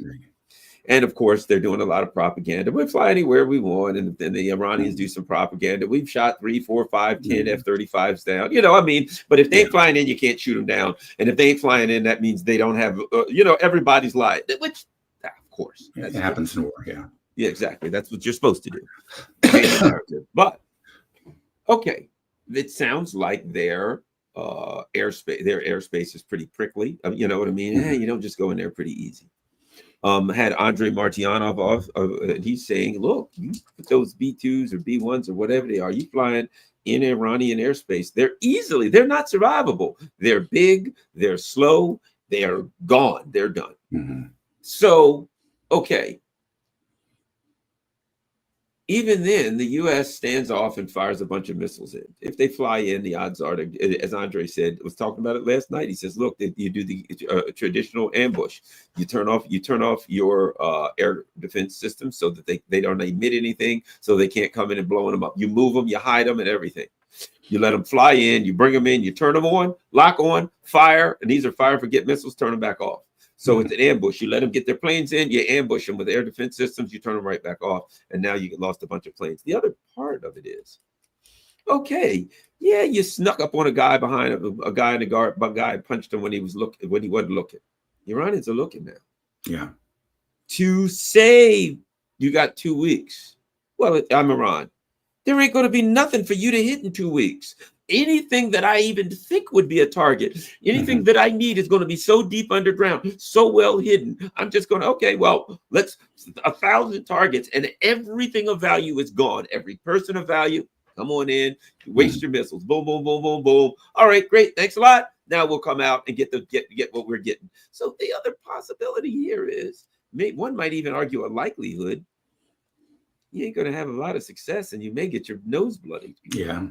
And of course, they're doing a lot of propaganda. We fly anywhere we want, and then the Iranians do some propaganda. We've shot 3, 4, 5, 10 F-35s down. You know, I mean, but if they ain't flying in, you can't shoot them down. And if they ain't flying in, that means they don't have, you know, everybody's lying. Which, of course, it happens in war. Yeah. Yeah, exactly. That's what you're supposed to do. But okay, it sounds like their airspace is pretty prickly. You know what I mean? You don't just go in there pretty easy. Had Andrei Martyanov off, and he's saying, look, you put those B-2s or B-1s or whatever they are, you flying in Iranian airspace, they're not survivable. They're big, they're slow, they are gone, they're done. So, okay. Even then, the U.S. stands off and fires a bunch of missiles in. If they fly in, the odds are, as Andre said, was talking about it last night. He says, "Look, you do the traditional ambush. You turn off your air defense system so that they don't emit anything, so they can't come in and blowing them up. You move them, you hide them, and everything. You let them fly in, you bring them in, you turn them on, lock on, fire, and these are fire forget missiles. Turn them back off." So it's an ambush. You let them get their planes in, you ambush them with air defense systems, you turn them right back off, and now you lost a bunch of planes. The other part of it is, okay, yeah, you snuck up on a guy behind a guy in the guard, but guy punched him when he wasn't looking. The Iranians are looking now. Yeah. To say you got 2 weeks, well, I'm Iran. There ain't going to be nothing for you to hit in 2 weeks. Anything that I even think would be a target, anything that I need is going to be so deep underground, so well hidden. I'm just going to, okay, well, let's 1,000 targets and everything of value is gone. Every person of value, come on in, waste your missiles. Boom, boom, boom, boom, boom. All right, great. Thanks a lot. Now we'll come out and get what we're getting. So the other possibility here is, one might even argue a likelihood, you ain't going to have a lot of success and you may get your nose bloody. Yeah.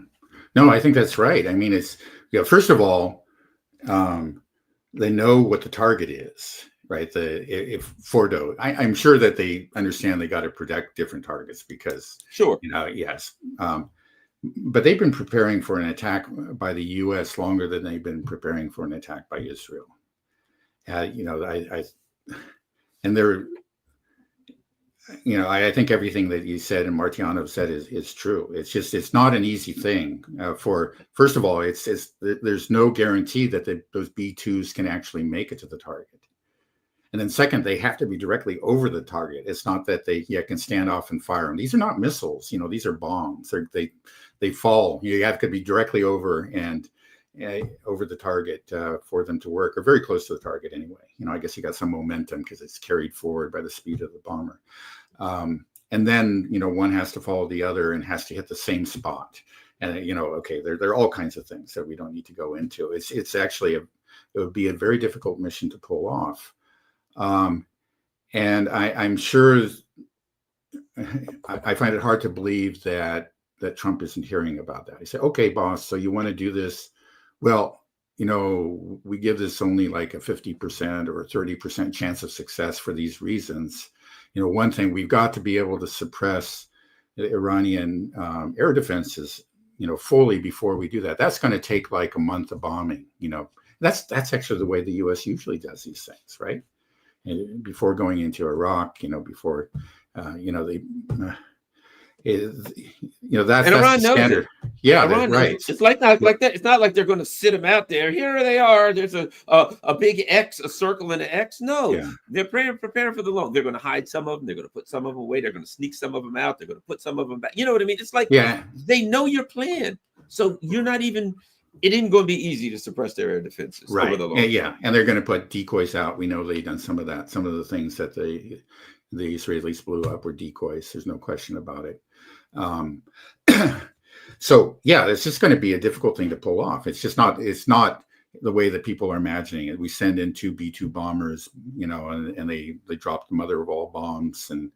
No, I think that's right. I mean, it's, first of all, they know what the target is, right? If Fordo, I'm sure that they understand they got to protect different targets because, yes. But they've been preparing for an attack by the U.S. longer than they've been preparing for an attack by Israel. And they're, I think everything that you said and Martyanov said is true. It's not an easy thing. First of all, there's no guarantee that those B-2s can actually make it to the target. And then second, they have to be directly over the target. It's not that they can stand off and fire them. These are not missiles. These are bombs. They fall. You have to be directly over and over the target for them to work, or very close to the target anyway. I guess you got some momentum because it's carried forward by the speed of the bomber. And then, one has to follow the other and has to hit the same spot. And, okay, there are all kinds of things that we don't need to go into. It's actually, it would be a very difficult mission to pull off. And I'm sure, I find it hard to believe that Trump isn't hearing about that. He said, okay, boss, so you want to do this? Well, we give this only like a 50% or a 30% chance of success for these reasons. One thing, we've got to be able to suppress the Iranian air defenses, fully before we do that. That's going to take like a month of bombing. That's actually the way the U.S. usually does these things, right? And before going into Iraq, before, that's Iran the standard. Yeah, right. It's like that. It's not like they're going to sit them out there. Here they are. There's a big X, a circle, and an X. No, they're preparing for the long. They're going to hide some of them. They're going to put some of them away. They're going to sneak some of them out. They're going to put some of them back. You know what I mean? It's like they know your plan. So you're not even. It isn't going to be easy to suppress their air defenses over the long. Yeah, and they're going to put decoys out. We know they've done some of that. Some of the things that the Israelis blew up were decoys. There's no question about it. So it's just going to be a difficult thing to pull off. It's not the way that people are imagining it. We send in 2 B-2 bombers, and they drop the mother of all bombs, and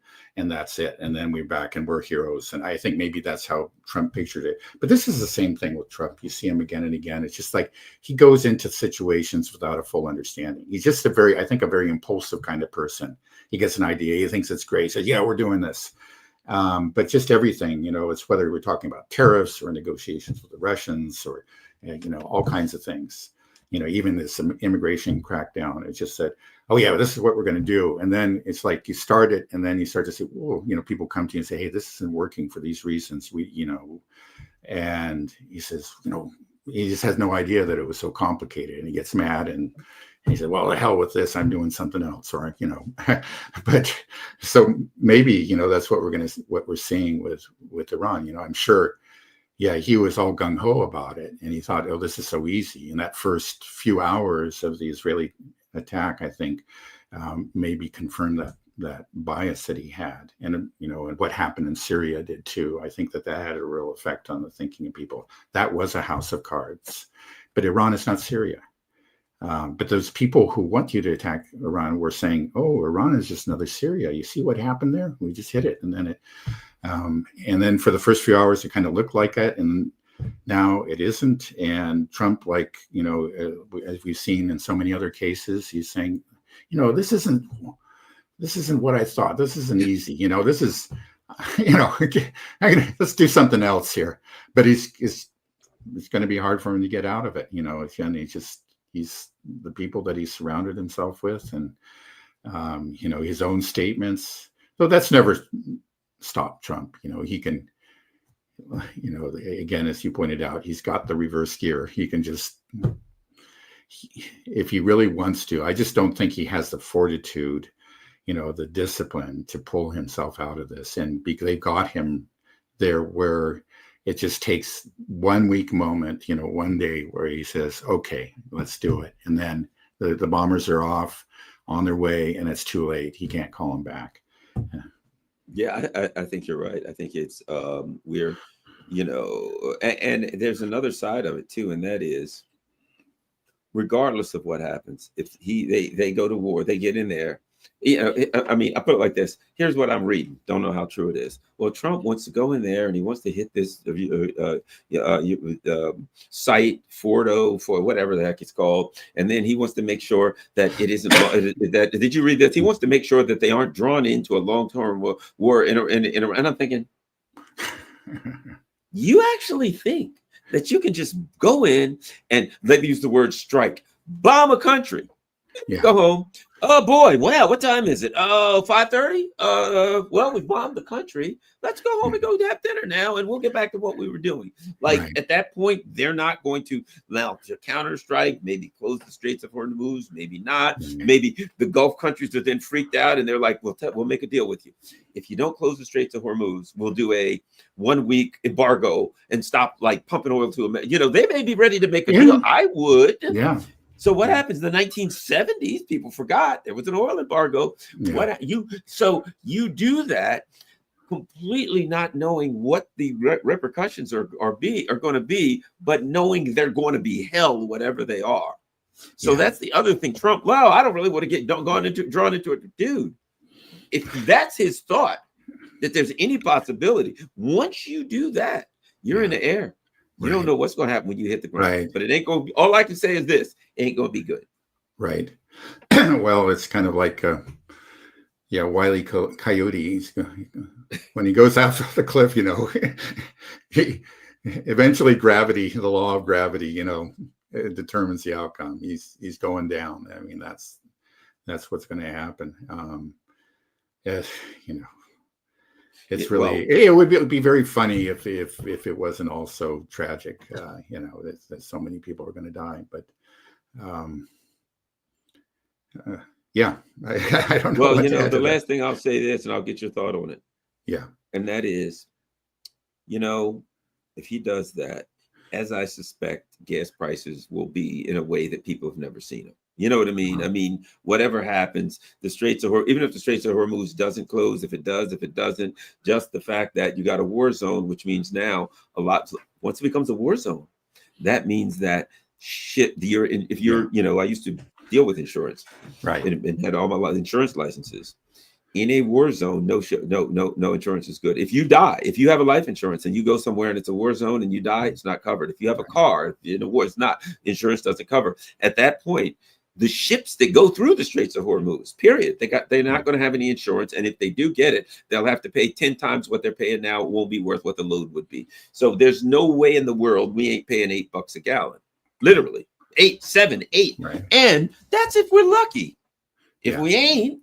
that's it. And then we're back and we're heroes. And I think maybe that's how Trump pictured it. But this is the same thing with Trump. You see him again and again. It's just like he goes into situations without a full understanding. He's just a very impulsive kind of person. He gets an idea, he thinks it's great, he says, yeah, we're doing this. But just everything, it's whether we're talking about tariffs or negotiations with the Russians or, all kinds of things. Even this immigration crackdown, it's just said, oh yeah, this is what we're going to do. And then it's like you start it and then you start to say, well, people come to you and say, hey, this isn't working for these reasons. And he says, he just has no idea that it was so complicated, and he gets mad and he said, well, the hell with this, I'm doing something else. Or, but so maybe, that's what we're seeing with Iran. I'm sure. Yeah, he was all gung-ho about it, and he thought, oh, this is so easy. And that first few hours of the Israeli attack, I think, maybe confirmed that bias that he had. And, and what happened in Syria did too. I think that had a real effect on the thinking of people. That was a house of cards. But Iran is not Syria. But those people who want you to attack Iran were saying, oh, Iran is just another Syria. You see what happened there? We just hit it. And then for the first few hours, it kind of looked like it. And now it isn't. And Trump, as we've seen in so many other cases, he's saying, this isn't what I thought. This isn't easy. This is, let's do something else here. But it's going to be hard for him to get out of it. He's the people that he's surrounded himself with, and his own statements. So that's never stopped Trump. He can, again, as you pointed out, he's got the reverse gear. He can just, if he really wants to. I just don't think he has the fortitude, the discipline to pull himself out of this. And they got him there where it just takes 1 weak moment, one day where he says, okay, let's do it. And then the bombers are off on their way and it's too late. He can't call them back. Yeah, I think you're right. I think it's we're, and there's another side of it too. And that is, regardless of what happens, if they go to war, they get in there. I mean, I put it like this. Here's what I'm reading. Don't know how true it is. Well, Trump wants to go in there and he wants to hit this site, Fordo, for whatever the heck it's called. And then he wants to make sure that it isn't that. Did you read this? He wants to make sure that they aren't drawn into a long-term war. And I'm thinking, you actually think that you can just go in and, let me use the word strike, bomb a country, go home. Oh boy, wow, what time is it? 5:30? Well, we bombed the country. Let's go home and go have dinner now, and we'll get back to what we were doing. At that point, they're not going to now to counter-strike, maybe close the Straits of Hormuz, maybe not. Maybe the Gulf countries are then freaked out and they're like, we'll make a deal with you. If you don't close the Straits of Hormuz, we'll do a 1-week embargo and stop pumping oil to them. They may be ready to make a deal. I would. Yeah. So what happens in the 1970s? People forgot there was an oil embargo. Yeah. So you do that completely not knowing what the repercussions are going to be, but knowing they're going to be hell, whatever they are. So that's the other thing. Trump, well, I don't really want to get drawn into it, dude. If that's his thought, that there's any possibility, once you do that, you're in the air. You don't know what's going to happen when you hit the ground, but it ain't going to be, all I can say is this, it ain't going to be good. Right. Well, it's kind of like, Wile E. Coyote, when he goes off the cliff, he, eventually gravity, the law of gravity, it determines the outcome. He's going down. I mean, that's what's going to happen. It's really, it would be very funny if it wasn't also tragic, that so many people are going to die. But I don't know. Well, the last thing I'll say this, and I'll get your thought on it. Yeah. And that is, if he does that, as I suspect, gas prices will be in a way that people have never seen them. You know what I mean? I mean, whatever happens, even if the Straits of Hormuz doesn't close, if it does, if it doesn't, just the fact that you got a war zone, which means now once it becomes a war zone, that means that ship if you're, I used to deal with insurance, right, and had all my insurance licenses. In a war zone, no insurance is good. If you die, if you have a life insurance and you go somewhere and it's a war zone and you die, it's not covered. If you have a car in a war, it's not. Insurance doesn't cover. At that point, the ships that go through the Straits of Hormuz, period, they're not going to have any insurance. And if they do get it, they'll have to pay 10 times what they're paying now. It won't be worth what the load would be. So there's no way in the world we ain't paying $8 a gallon. Literally 8, 7, 8. right. And that's if we're lucky. If we ain't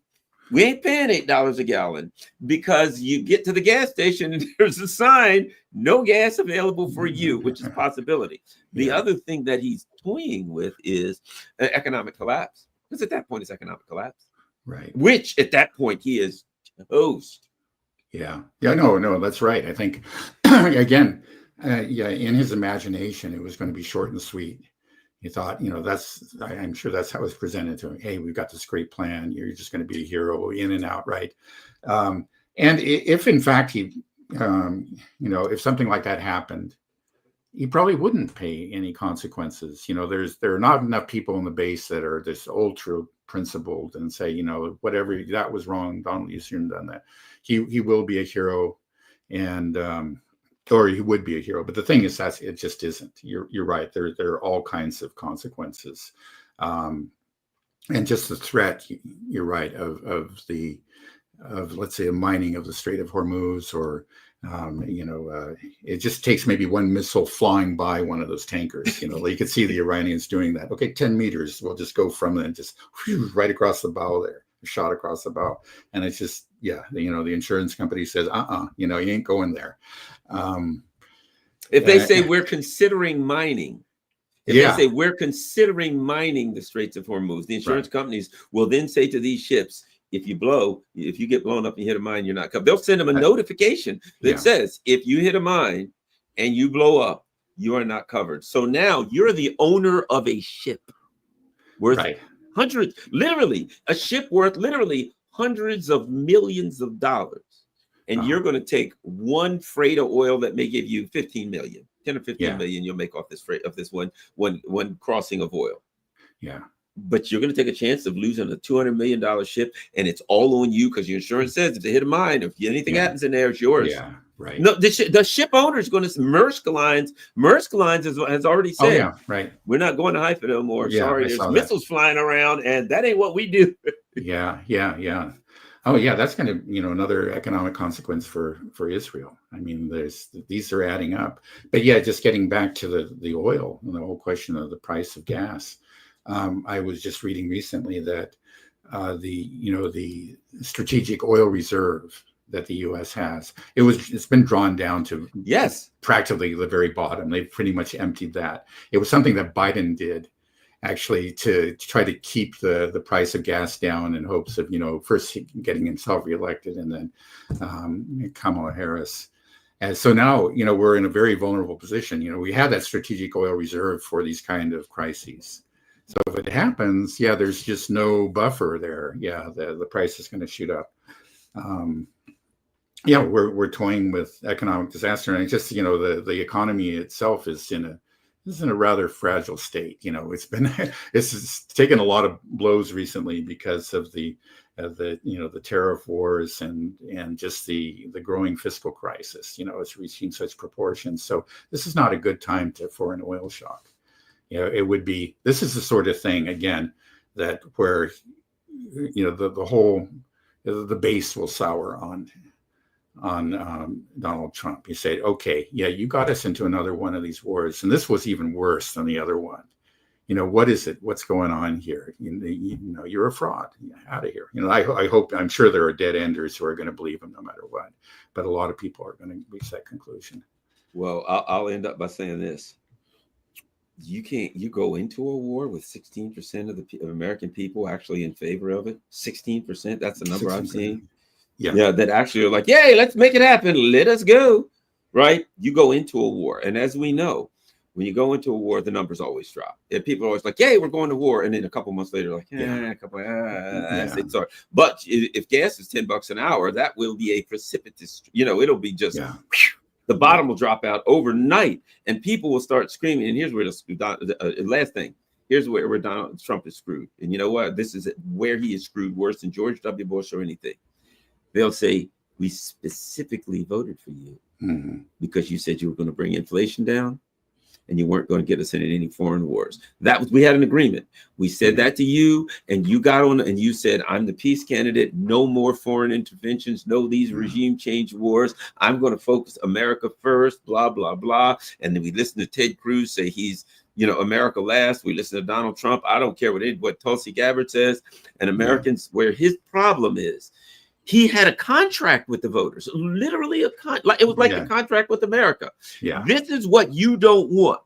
paying $8 a gallon, because you get to the gas station and there's a sign, no gas available for you, which is a possibility. The other thing that he's toying with is economic collapse. Because at that point, it's economic collapse. Right. Which at that point, he is toast. No, that's right. I think, again, in his imagination, it was going to be short and sweet. He thought, I'm sure that's how it was presented to him. Hey, we've got this great plan. You're just going to be a hero in and out, right? And if in fact he, if something like that happened, he probably wouldn't pay any consequences. There are not enough people in the base that are this ultra principled and say, whatever, that was wrong, Donald, you shouldn't have done that. He will be a hero, and or he would be a hero. But the thing is, it just isn't. You're right. There are all kinds of consequences, and just the threat. You're right of let's say a mining of the Strait of Hormuz, or it just takes maybe one missile flying by one of those tankers. You could see the Iranians doing that. Okay, 10 meters. We'll just go from it and just right across the bow there. Shot across the bow, and it's just the insurance company says you ain't going there. If they say we're considering mining, they say we're considering mining the Straits of Hormuz, the insurance companies will then say to these ships, if you get blown up and you hit a mine, you're not covered. They'll send them a notification that says, if you hit a mine and you blow up, you are not covered. So now you're the owner of a ship worth hundreds, literally a ship worth literally hundreds of millions of dollars. And you're going to take one freight of oil that may give you 15 million, 10 or 15 million you'll make off this freight of this one crossing of oil. Yeah. But you're going to take a chance of losing a $200 million ship, and it's all on you because your insurance says if they hit a mine, if anything happens in there, it's yours. Yeah, right. No, the ship owner is going to Maersk Lines has already said, we're not going to Haifa no more. Sorry, there's missiles flying around, and that ain't what we do. Yeah. Oh yeah, that's kind of another economic consequence for Israel. I mean, these are adding up. But just getting back to the oil and the whole question of the price of gas. I was just reading recently that the strategic oil reserve that the U.S. has, it's been drawn down to practically the very bottom. They've pretty much emptied that. It was something that Biden did, actually, to try to keep the price of gas down in hopes of first getting himself reelected and then Kamala Harris. And so now we're in a very vulnerable position. We have that strategic oil reserve for these kind of crises. So if it happens, there's just no buffer there. The price is going to shoot up. We're toying with economic disaster, and it's just the economy itself is in a rather fragile state. It's taken a lot of blows recently because of the tariff wars and just the growing fiscal crisis. It's reaching such proportions. So this is not a good time for an oil shock. It would be. This is the sort of thing again that where the whole the base will sour on Donald Trump. You say, okay, you got us into another one of these wars, and this was even worse than the other one. What is it? What's going on here? You're a fraud. Out of here. I'm sure there are dead enders who are going to believe him no matter what, but a lot of people are going to reach that conclusion. Well, I'll end up by saying this. You go into a war with 16% of American people actually in favor of it. 16%. That's the number 16%. I've seen. Yeah, that actually are like, yay, let's make it happen. Let us go. Right? You go into a war. And as we know, when you go into a war, the numbers always drop. And people are always like, yay, we're going to war. And then a couple months later, like, sorry. But if gas is $10 an hour, that will be a precipitous, it'll be just The bottom will drop out overnight, and people will start screaming. And here's where the last thing. Here's where Donald Trump is screwed. And you know what? This is where he is screwed worse than George W. Bush or anything. They'll say, we specifically voted for you because you said you were going to bring inflation down and you weren't going to get us into any foreign wars. We had an agreement. We said that to you, and you got on and you said, I'm the peace candidate. No more foreign interventions. No, these regime change wars. I'm going to focus America first, blah, blah, blah. And then we listened to Ted Cruz say he's, America last. We listen to Donald Trump. I don't care what Tulsi Gabbard says. And Americans, where his problem is, he had a contract with the voters, literally it was like a contract with America. Yeah. This is what you don't want.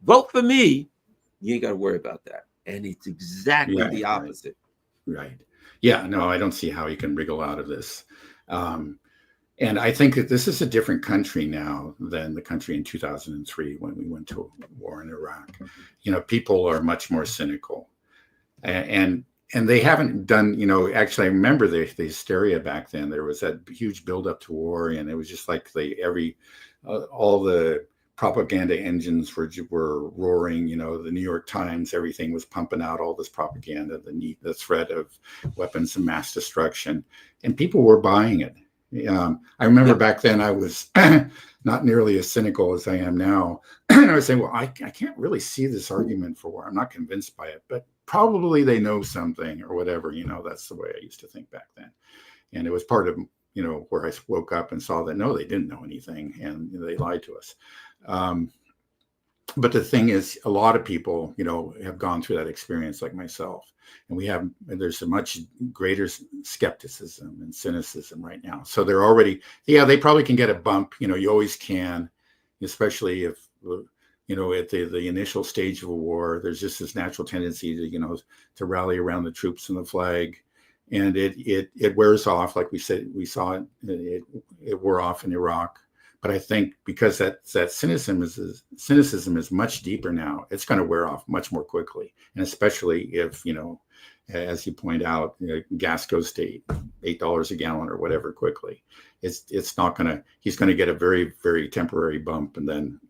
Vote for me. You ain't got to worry about that. And it's exactly the opposite. Right. Yeah, no, I don't see how you can wriggle out of this. And I think that this is a different country now than the country in 2003 when we went to war in Iraq. People are much more cynical. And they haven't done, actually, I remember the hysteria back then. There was that huge buildup to war, and it was just like all the propaganda engines were roaring. The New York Times, everything was pumping out all this propaganda, the threat of weapons of mass destruction, and people were buying it. I remember back then I was not nearly as cynical as I am now. I was saying, well, I can't really see this argument for war. I'm not convinced by it, but probably they know something or whatever. That's the way I used to think back then. And it was part of, where I woke up and saw that, no, they didn't know anything and they lied to us. But the thing is, a lot of people, have gone through that experience like myself. And there's a much greater skepticism and cynicism right now. So they're already, they probably can get a bump. You always can, especially if, at the initial stage of a war, there's just this natural tendency to rally around the troops and the flag. And it wears off. Like we said, we saw it wore off in Iraq. But I think because that cynicism is much deeper now, it's going to wear off much more quickly. And especially if, as you point out, gas goes to $8 a gallon or whatever quickly. It's not going to, he's going to get a very, very temporary bump and then.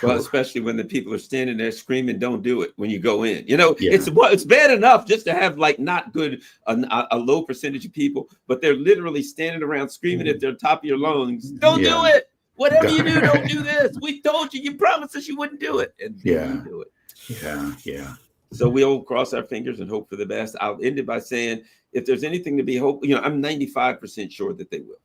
Well, especially when the people are standing there screaming, "Don't do it!" when you go in. It's bad enough just to have not good a low percentage of people, but they're literally standing around screaming at the top of your lungs, "Don't do it! Whatever you do, don't do this. We told you. You promised us you wouldn't do it, and you do it." Yeah. So we'll cross our fingers and hope for the best. I'll end it by saying, if there's anything to be hoped, I'm 95% sure that they will.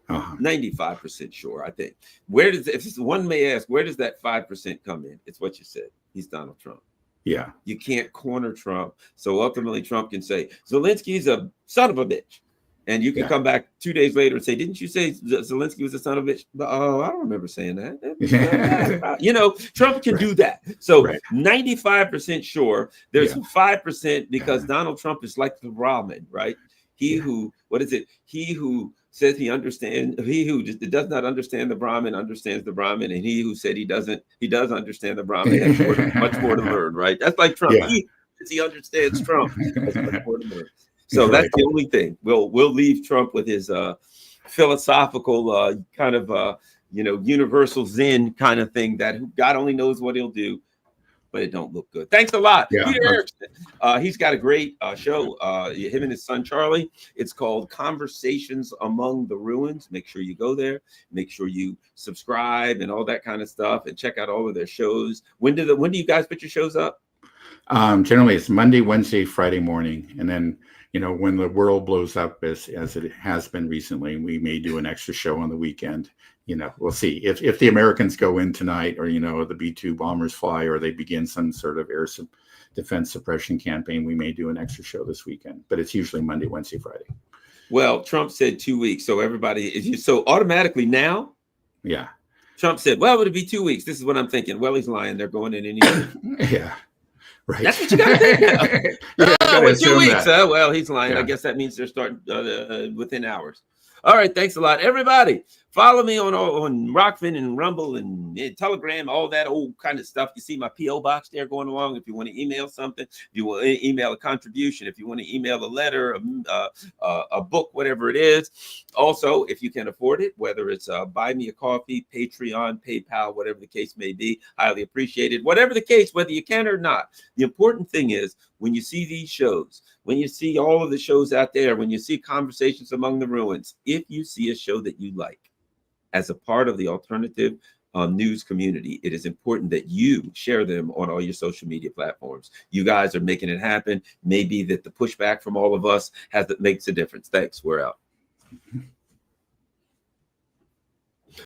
95% sure, I think. If one may ask, where does that 5% come in? It's what you said. He's Donald Trump. Yeah. You can't corner Trump. So ultimately, Trump can say, Zelensky's a son of a bitch. And you can come back 2 days later and say, didn't you say Zelensky was a son of a bitch? Oh, I don't remember saying that. Trump can do that. So 95% sure. There's 5% because Donald Trump is like the Brahmin, right? He who says he understands, he who does not understand the Brahmin understands the Brahmin, and he who said he does understand the Brahmin has much more to learn, right? That's like Trump. Yeah. He understands Trump. Has much more to learn. So that's the only thing. We'll leave Trump with his philosophical kind of universal Zen kind of thing that God only knows what he'll do, but it don't look good. Thanks a lot, Peter Erickson. He's got a great show. Him and his son Charlie. It's called Conversations Among the Ruins. Make sure you go there. Make sure you subscribe and all that kind of stuff, and check out all of their shows. When do you guys put your shows up? Generally, it's Monday, Wednesday, Friday morning, and then when the world blows up as it has been recently, we may do an extra show on the weekend. We'll see if the Americans go in tonight, or the B-2 bombers fly, or they begin some sort of air defense suppression campaign. We may do an extra show this weekend, but it's usually Monday, Wednesday, Friday. Well, Trump said 2 weeks, so everybody so automatically now. Yeah. Trump said, "Well, it'll be 2 weeks." This is what I'm thinking. Well, he's lying. They're going in anyway. Yeah. Right. That's what you got to think. With 2 weeks. Well, he's lying. I guess that means they're starting within hours. All right. Thanks a lot, everybody. Follow me on Rockfin and Rumble and Telegram, all that old kind of stuff. You see my P.O. box there going along. If you want to email something, if you want to email a contribution, if you want to email a letter, a book, whatever it is. Also, if you can afford it, whether it's Buy Me a Coffee, Patreon, PayPal, whatever the case may be, highly appreciated. Whatever the case, whether you can or not, the important thing is when you see these shows, when you see all of the shows out there, when you see Conversations Among the Ruins, if you see a show that you like, as a part of the alternative news community, it is important that you share them on all your social media platforms. You guys are making it happen. Maybe that the pushback from all of us makes a difference. Thanks. We're out.